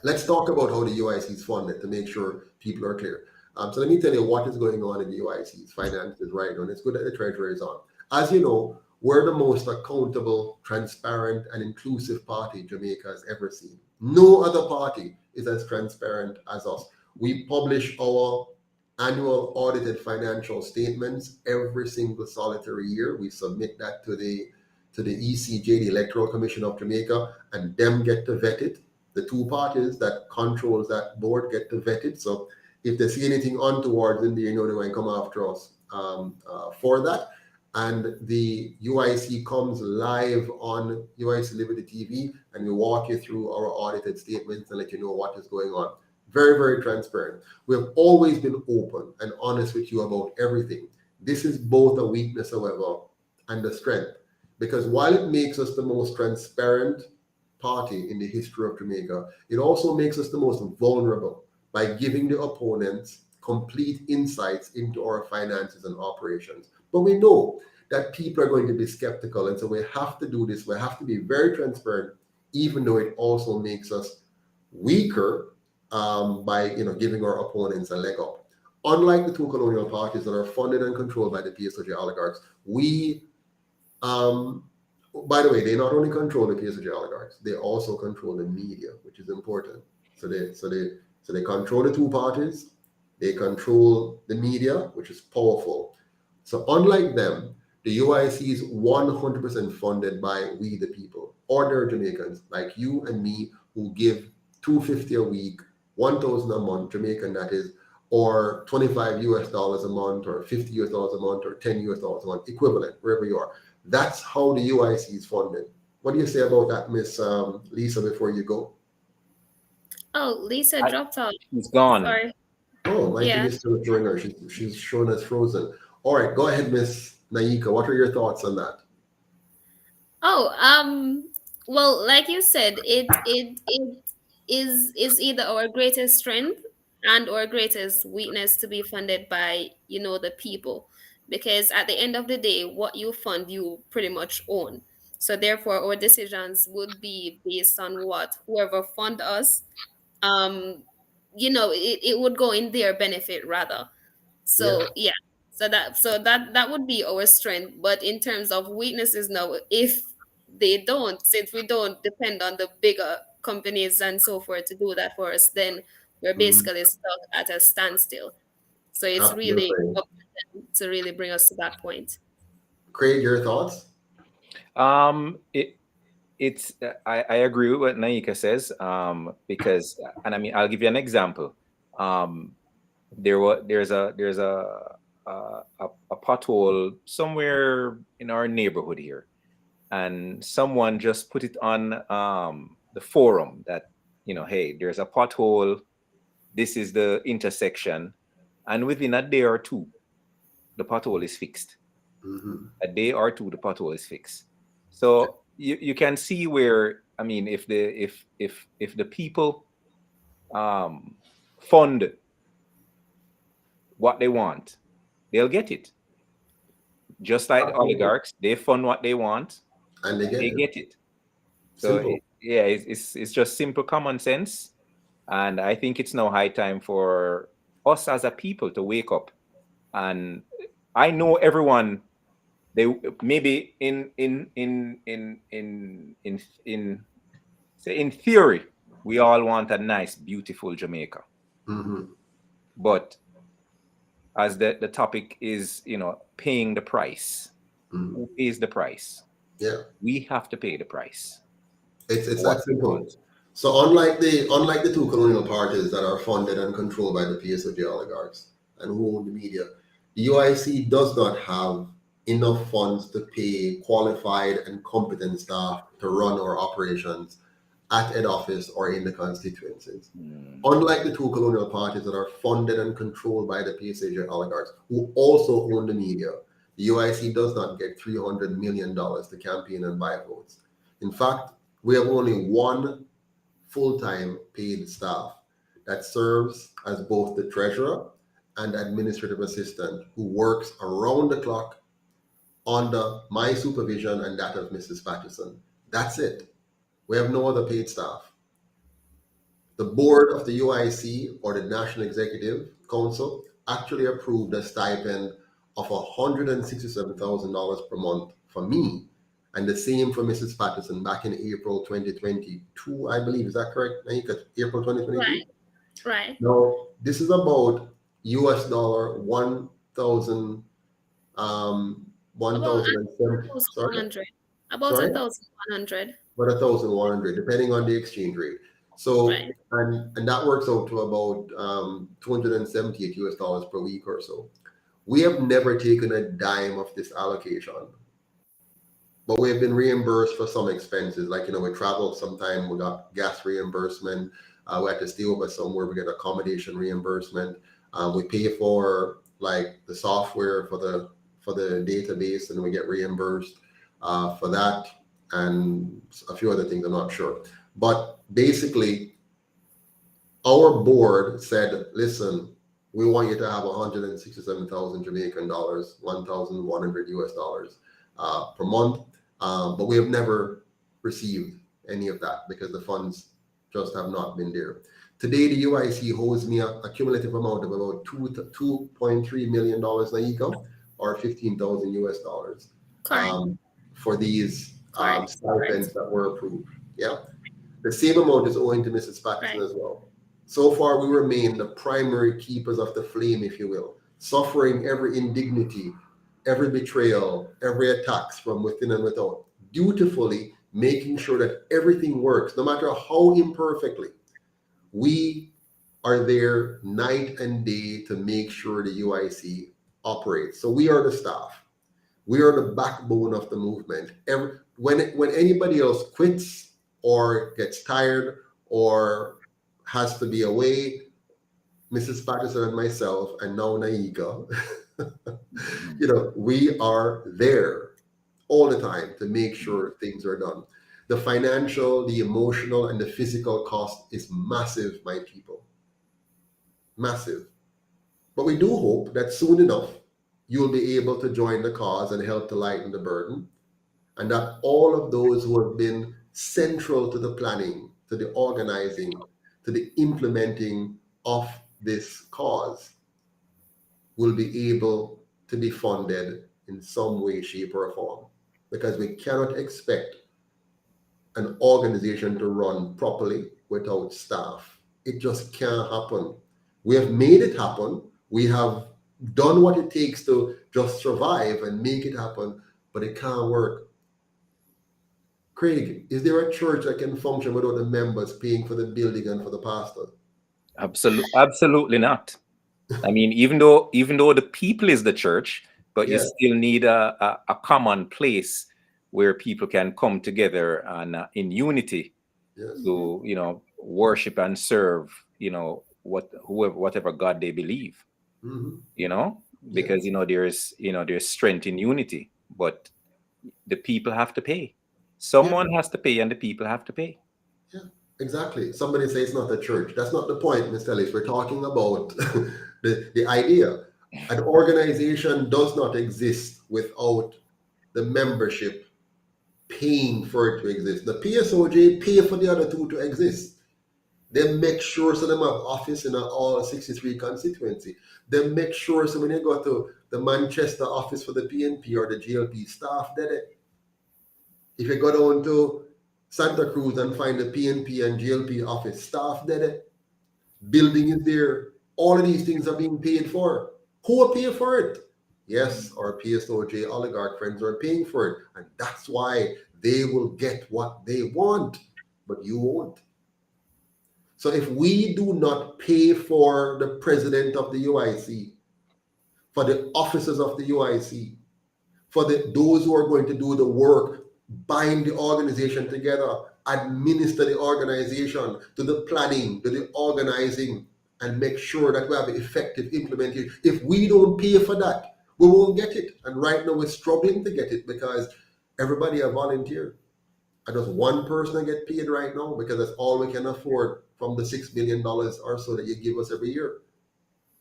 let's talk about how the UIC is funded to make sure people are clear. So let me tell you what is going on in the UIC's finances right now. And it's good that the treasurer is on. As you know, we're the most accountable, transparent, and inclusive party Jamaica has ever seen. No other party is as transparent as us. We publish our annual audited financial statements every single solitary year. We submit that to the ECJ, the Electoral Commission of Jamaica, and them get to vet it. The two parties that controls that board get to vet it. So if they see anything untoward in there, you know they're going to come after us for that. And the UIC comes live on UIC Liberty TV, and we walk you through our audited statements and let you know what is going on. Very, very transparent. We have always been open and honest with you about everything. This is both a weakness, however, and a strength. Because while it makes us the most transparent party in the history of Jamaica, it also makes us the most vulnerable by giving the opponents complete insights into our finances and operations. But we know that people are going to be skeptical, and so we have to do this. We have to be very transparent, even though it also makes us weaker by giving our opponents a leg up. unlike the two colonial parties that are funded and controlled by the PSOJ oligarchs, we, by the way, they not only control the PSOJ oligarchs, they also control the media, which is important. So they control the two parties, they control the media, which is powerful. So unlike them, the UIC is 100% funded by we the people, ordinary Jamaicans like you and me, who give $250 a week, $1,000 a month, Jamaican that is, or $25 US a month, or $50 US a month, or $10 US a month, equivalent, wherever you are. That's how the UIC is funded. What do you say about that, Miss Lisa, before you go? Oh, Lisa dropped out. She's gone. Sorry. Oh, my thing is still showing her. She's shown as frozen. All right, go ahead, Miss Naika. What are your thoughts on that? Oh, well, like you said, it is either our greatest strength and our greatest weakness to be funded by, the people, because at the end of the day, what you fund, you pretty much own. So therefore, our decisions would be based on what whoever fund us, it would go in their benefit rather. So yeah, so that would be our strength. But in terms of weaknesses now, if they don't, since we don't depend on the bigger companies and so forth to do that for us, then we're basically stuck at a standstill. So it's really Absolutely. up to them to really bring us to that point. Craig, your thoughts? I agree with what Naika says, because, and I mean, I'll give you an example. There's a pothole somewhere in our neighborhood here, and someone just put it on the forum that, hey, there's a pothole, this is the intersection, and within a day or two the pothole is fixed. A day or two the pothole is fixed. So you can see where, I mean, if the people fund what they want, they'll get it. Just like the oligarchs, they fund what they want, and they get it. So it's just simple common sense, and I think it's now high time for us as a people to wake up. And I know everyone, they maybe in theory, we all want a nice, beautiful Jamaica. But as the topic is, paying the price. Who pays the price? Yeah, we have to pay the price. It's that simple. So unlike the two colonial parties that are funded and controlled by the PSOJ oligarchs and who own the media, the UIC does not have enough funds to pay qualified and competent staff to run our operations at head office or in the constituencies. Unlike the two colonial parties that are funded and controlled by the PSAJ oligarchs, who also own the media, the UIC does not get $300 million to campaign and buy votes. In fact, we have only one full-time paid staff that serves as both the treasurer and administrative assistant, who works around the clock under my supervision and that of Mrs. Patterson. That's it. We have no other paid staff. The board of the UIC, or the National Executive Council, actually approved a stipend of $167,000 per month for me, and the same for Mrs. Patterson back in April 2022, I believe. Is that correct, Naika? April 2022? Right. Now, this is about $1,000, 1,070. About 1,100. About 1,100, depending on the exchange rate. So, and that works out to about $278 per week or so. We have never taken a dime of this allocation, but we have been reimbursed for some expenses. Like, we traveled sometime, we got gas reimbursement. We had to stay over somewhere, we get accommodation reimbursement. We pay for like the software for the database, and we get reimbursed for that, and a few other things, I'm not sure. But basically, our board said, listen, we want you to have 167,000 Jamaican dollars, $1,100 per month. But we have never received any of that because the funds just have not been there. Today, the UIC holds me a cumulative amount of about $2.3 million, Naiko, or 15,000 US dollars Correct. for these Correct. stipends that were approved. Yeah. The same amount is owing to Mrs. Patterson Right. as well. So far, we remain the primary keepers of the flame, if you will, suffering every indignity, every betrayal, every attacks from within and without, dutifully making sure that everything works, no matter how imperfectly. We are there night and day to make sure the UIC operates. So we are the staff. We are the backbone of the movement. When anybody else quits or gets tired or has to be away, Mrs. Patterson and myself, and now Naika, we are there all the time to make sure things are done. The financial, the emotional, and the physical cost is massive, my people. Massive. But we do hope that soon enough, you'll be able to join the cause and help to lighten the burden. And that all of those who have been central to the planning, to the organizing, to the implementing of this cause will be able to be funded in some way, shape, or form. Because we cannot expect an organization to run properly without staff. It just can't happen. We have made it happen. We have done what it takes to just survive and make it happen, but it can't work. Craig, is there a church that can function without the members paying for the building and for the pastor? Absolutely not. I mean, even though the people is the church, but you still need a common place where people can come together and in unity to worship and serve whatever God they believe. Because there's strength in unity, but the people have to pay. Someone has to pay, and the people have to pay. Yeah, exactly. Somebody says it's not a church. That's not the point, Mr. Ellis. We're talking about the idea. An organization does not exist without the membership paying for it to exist. The PSOJ pay for the other two to exist. They make sure so them have office in all 63 constituency. They make sure so when you go to the Manchester office for the PNP or the GLP, staff there. If you go down to Santa Cruz and find the PNP and GLP office, staff there. Building is there. All of these things are being paid for. Who will pay for it? Yes, our PSOJ oligarch friends are paying for it. And that's why they will get what they want, but you won't. So if we do not pay for the president of the UIC, for the officers of the UIC, for those who are going to do the work, bind the organization together, administer the organization, do the planning, do the organizing, and make sure that we have effective implementation. If we don't pay for that, we won't get it. And right now we're struggling to get it because everybody are volunteer. And just one person get paid right now because that's all we can afford from the $6 billion or so that you give us every year.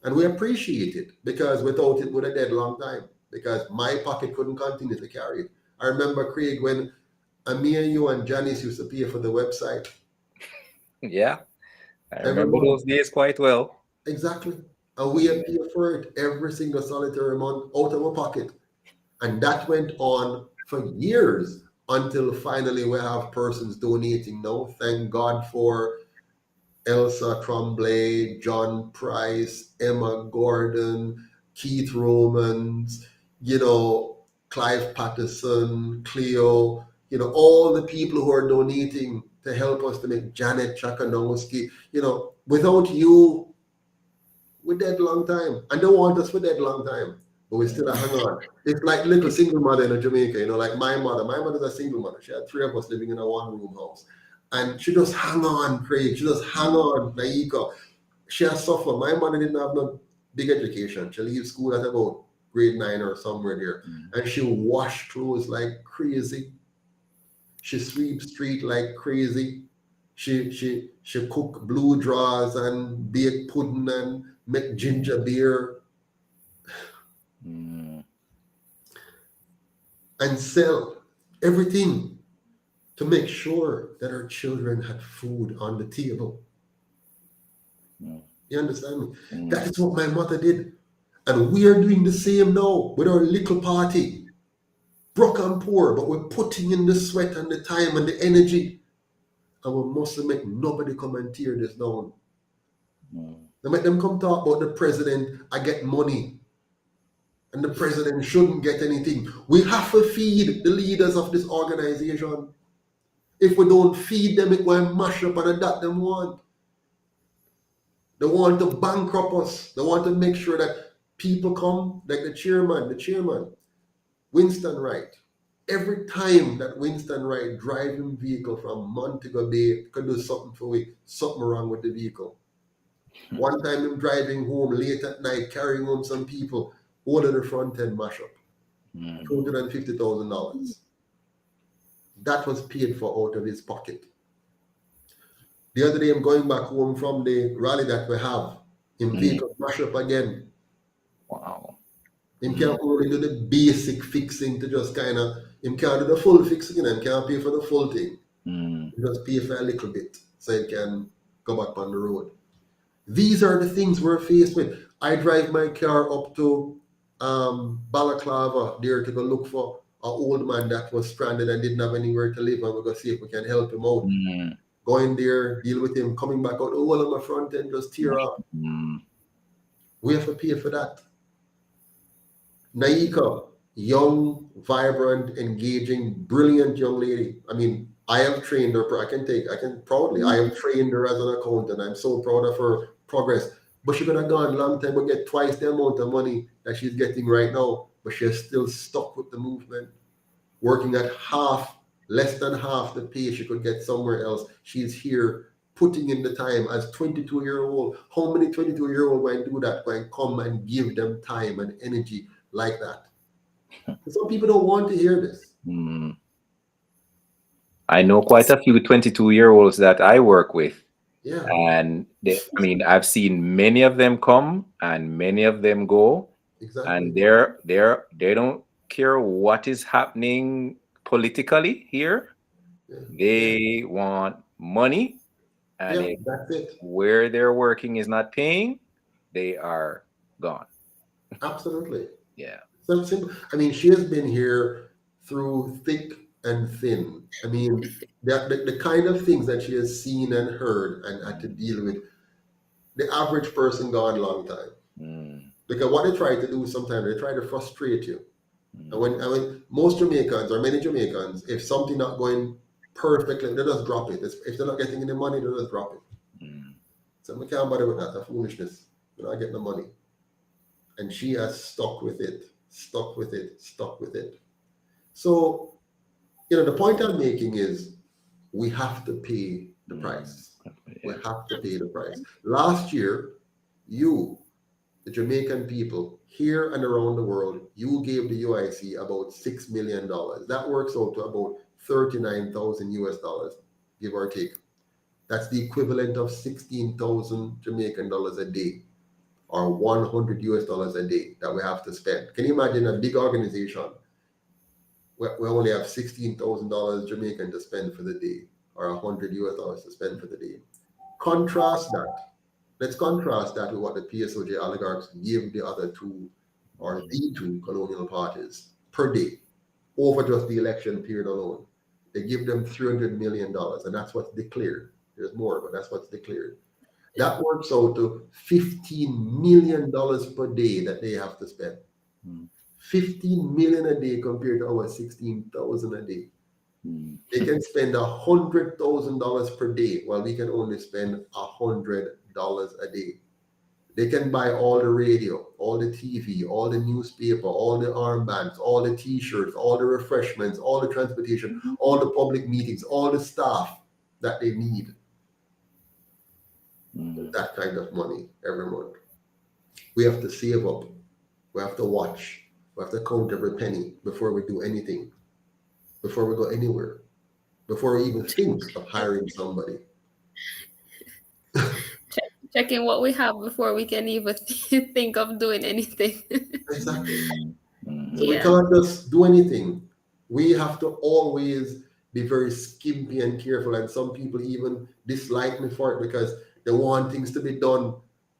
And we appreciate it because without it, we'd have dead long time because my pocket couldn't continue to carry it. I remember, Craig, when me and you and Janice used to pay for the website. Yeah, I remember those days quite well. Exactly. And we have paid for it every single solitary month out of our pocket. And that went on for years until finally we have persons donating now. Thank God for Elsa Tremblay, John Price, Emma Gordon, Keith Romans, Clive Patterson, Cleo, all the people who are donating to help us to make Janet Chakanowski. Without you, we're dead long time. And they want us for dead long time. But we still hang on. It's like little single mother in Jamaica, like my mother. My mother's a single mother. She had 3 of us living in a one-room house. And she just hang on, Craig. She just hang on, Naika. She has suffered. My mother didn't have no big education. She leaves school at about grade 9 or somewhere there. And she wash clothes like crazy. She sweep street like crazy. She cook blue draws and bake pudding and make ginger beer. And sell everything to make sure that our children had food on the table. You understand me? Mm. That is what my mother did. And we are doing the same now with our little party. Broke and poor, but we're putting in the sweat and the time and the energy. And we mustn't make nobody come and tear this down. They make them come talk about the president, I get money. And the president shouldn't get anything. We have to feed the leaders of this organization. If we don't feed them, it will mash up and that them want. They want to bankrupt us. They want to make sure that people come, like the chairman, Winston Wright. Every time that Winston Wright driving vehicle from Montego Bay could do something for we, something wrong with the vehicle. One time him driving home late at night, carrying home some people, all of the front end mash up. $250,000. That was paid for out of his pocket. The other day, I'm going back home from the rally that we have. Him vehicle mash up again. Wow. Him can't only do the basic fixing to just kind of, him can't do the full fixing, him can't pay for the full thing. He just pay for a little bit so he can go back on the road. These are the things we're faced with. I drive my car up to Balaclava there to go look for an old man that was stranded and didn't have anywhere to live, and we're going to see if we can help him out. Going there, deal with him, coming back out, all on my front end, just tear up. We have to pay for that. Naika, young, vibrant, engaging, brilliant young lady. I mean, I have trained her, I can proudly, I have trained her as an accountant. I'm so proud of her progress. But she could have gone a long time, but get twice the amount of money that she's getting right now. But she's still stuck with the movement, working at less than half the pay she could get somewhere else. She's here putting in the time as 22-year-old. How many 22-year-old going to do that? Going come and give them time and energy like that? Some people don't want to hear this. I know quite a few 22-year-olds that I work with. Yeah. And I've seen many of them come and many of them go. Exactly. And they don't care what is happening politically here. They want money, and that's it. Where they're working is not paying, they are gone. Absolutely. Yeah. So simple. I mean, she has been here through thick and thin. I mean, the kind of things that she has seen and heard and had to deal with, the average person gone a long time. Because what they try to do sometimes, they try to frustrate you. And when most Jamaicans, or many Jamaicans, if something not going perfectly, they just drop it. If they're not getting any money, they just drop it. So we can't bother with that. That's foolishness. We're not getting the money. And she has stuck with it. So, the point I'm making is we have to pay the price. We have to pay the price. Last year, you, the Jamaican people, here and around the world, you gave the UIC about $6 million. That works out to about 39,000 US dollars, give or take. That's the equivalent of 16,000 Jamaican dollars a day, or 100 US dollars a day that we have to spend. Can you imagine a big organization? We only have $16,000 Jamaican to spend for the day, or 100 US dollars to spend for the day. Contrast that. Let's contrast that with what the PSOJ oligarchs give the other two, or the two colonial parties per day, over just the election period alone. They give them $300 million, and that's what's declared. There's more, but that's what's declared. That works out to $15 million per day that they have to spend. 15 million a day compared to our 16,000 a day. They can spend $100,000 per day, while we can only spend $100 a day. They can buy all the radio, all the TV, all the newspaper, all the armbands, all the t-shirts, all the refreshments, all the transportation, all the public meetings, all the staff that they need. That kind of money every month. We have to save up. We have to watch. We have to count every penny before we do anything, before we go anywhere, before we even think of hiring somebody. Checking what we have before we can even think of doing anything. Exactly. So we can't just do anything. We have to always be very skimpy and careful. And some people even dislike me for it, because They want things to be done.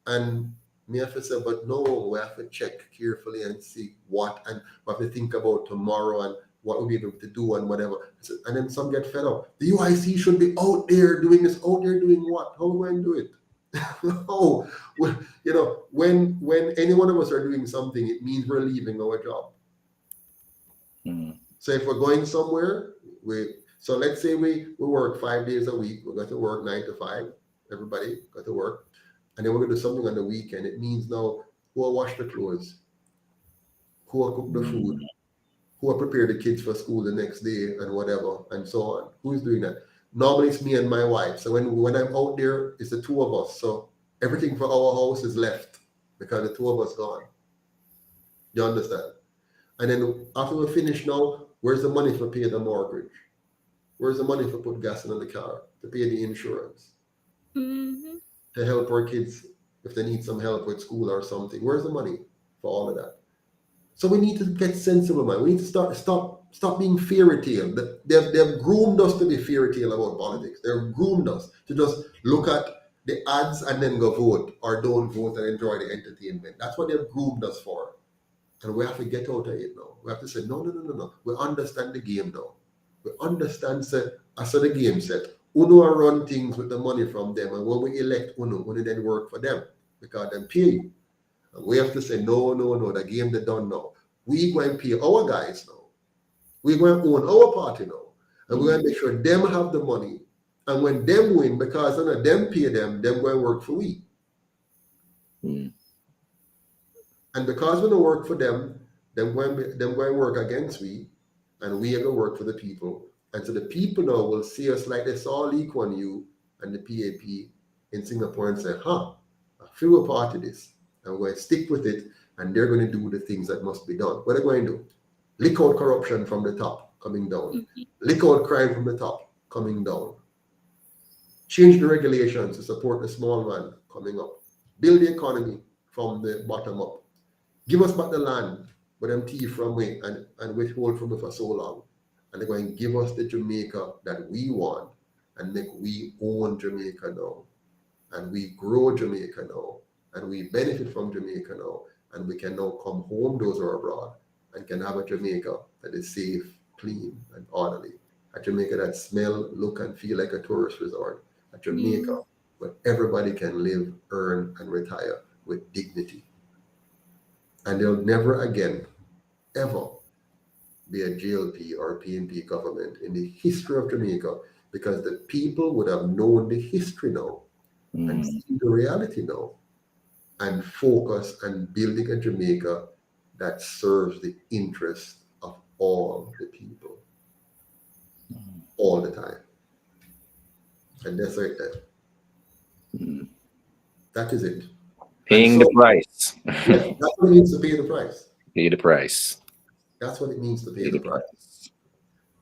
And me have to say, but no, we have to check carefully and see what, and we have to think about tomorrow and what we'll be able to do and whatever. And then some get fed up. The UIC should be out there doing this. Out there doing what? How are we going to do it? Oh, well, you know, when any one of us are doing something, it means we're leaving our job. So if we're going somewhere, so let's say we work 5 days a week. We're going to work 9 to 5. Everybody got to work. And then we're going to do something on the weekend. It means now who will wash the clothes, who will cook the food, who will prepare the kids for school the next day and whatever, and so on. Who's doing that? Normally it's me and my wife. So when I'm out there, it's the two of us. So everything for our house is left because the two of us gone. You understand? And then after we finish now, where's the money for pay the mortgage? Where's the money for put gas in the car, to pay the insurance? To help our kids if they need some help with school or something. Where's the money for all of that? So we need to get sensible, man. We need to stop being fairy tale. They've groomed us to be fairy tale about politics. They've groomed us to just look at the ads and then go vote or don't vote and enjoy the entertainment. That's what they've groomed us for. And we have to get out of it now. We have to say, no. We understand the game now. We understand, as the game said, Uno run things with the money from them, and when we elect Uno then work for them because them pay you. And we have to say, no, the game they done now. We going to pay our guys now. We going to own our party now. And we're going to make sure them have the money. And when them win, because none of them pay them going to work for we. And because we don't work for them going to work against we, and we are going to work for the people. And so the people now will see us like they saw Lee Kuan Yew and the PAP in Singapore and say, I feel a part of this. And we're going to stick with it, and they're going to do the things that must be done. What are they going to do? Lick out corruption from the top, coming down. Lick out crime from the top, coming down. Change the regulations to support the small man, coming up. Build the economy from the bottom up. Give us back the land, but them thief from we and withhold from it for so long. And they're going to give us the Jamaica that we want and make we own Jamaica now. And we grow Jamaica now. And we benefit from Jamaica now. And we can now come home, those who are abroad, and can have a Jamaica that is safe, clean, and orderly. A Jamaica that smell, look, and feel like a tourist resort. A Jamaica where everybody can live, earn, and retire with dignity. And there'll never again, ever, be a GLP or PNP government in the history of Jamaica, because the people would have known the history now and seen the reality now and focus on building a Jamaica that serves the interest of all the people all the time. And that's right there. That is it. Paying the price. Yes, that's what it means to pay the price. Pay the price. That's what it means to pay the price.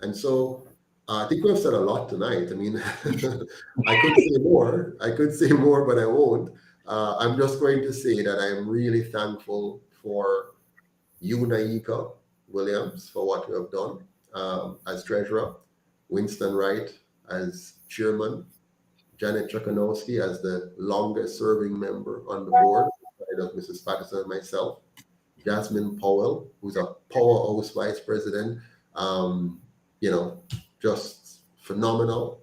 And so I think we've said a lot tonight. I mean, I could say more, but I won't. I'm just going to say that I am really thankful for you, Naika Williams, for what you have done as treasurer, Winston Wright as chairman, Janet Chakanowski as the longest serving member on the board, of Mrs. Patterson and myself, Jasmine Powell, who's a powerhouse vice president, just phenomenal.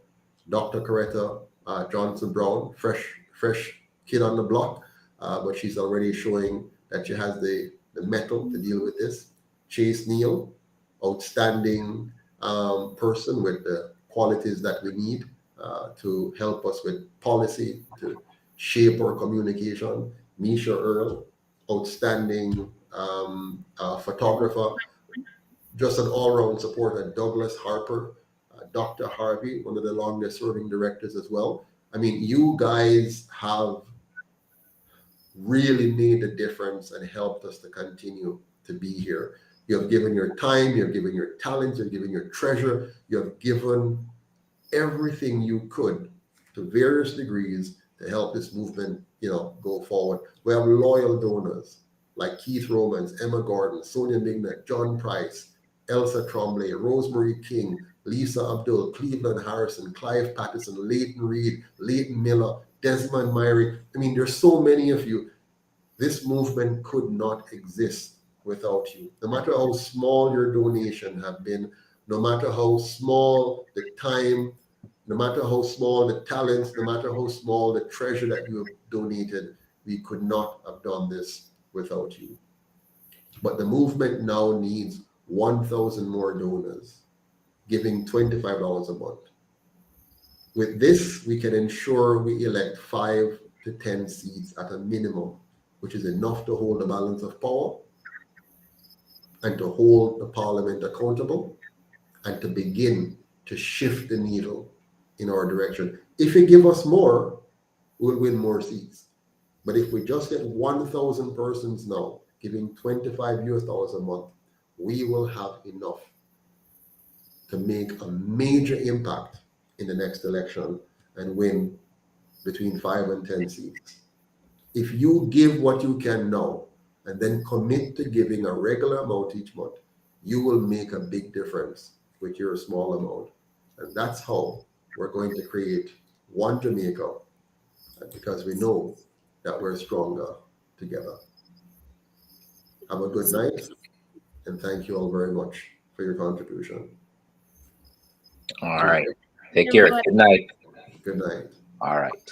Dr. Coretta Johnson Brown, fresh kid on the block, but she's already showing that she has the mettle to deal with this. Chase Neal, outstanding person with the qualities that we need to help us with policy, to shape our communication. Misha Earl, outstanding photographer, just an all-round supporter. Douglas Harper, Dr. Harvey, one of the longest serving directors as well. I mean, you guys have really made a difference and helped us to continue to be here. You have given your time, you have given your talents, you have given your treasure, you have given everything you could to various degrees to help this movement, go forward. We have loyal donors like Keith Romans, Emma Gordon, Sonia Mignett, John Price, Elsa Tremblay, Rosemary King, Lisa Abdul, Cleveland Harrison, Clive Patterson, Leighton Reed, Leighton Miller, Desmond Myrie. I mean, there's so many of you. This movement could not exist without you. No matter how small your donation have been, no matter how small the time, no matter how small the talents, no matter how small the treasure that you have donated, we could not have done this without you. But the movement now needs 1,000 more donors, giving $25 a month. With this, we can ensure we elect 5 to 10 seats at a minimum, which is enough to hold the balance of power and to hold the parliament accountable and to begin to shift the needle in our direction. If you give us more, we'll win more seats. But if we just get 1,000 persons now giving $25 a month, we will have enough to make a major impact in the next election and win between 5 and 10 seats. If you give what you can now and then commit to giving a regular amount each month, you will make a big difference with your small amount. And that's how we're going to create one Jamaica, because we know that we're stronger together. Have a good night, and thank you all very much for your contribution. All right. Take care. Good night. Good night. All right.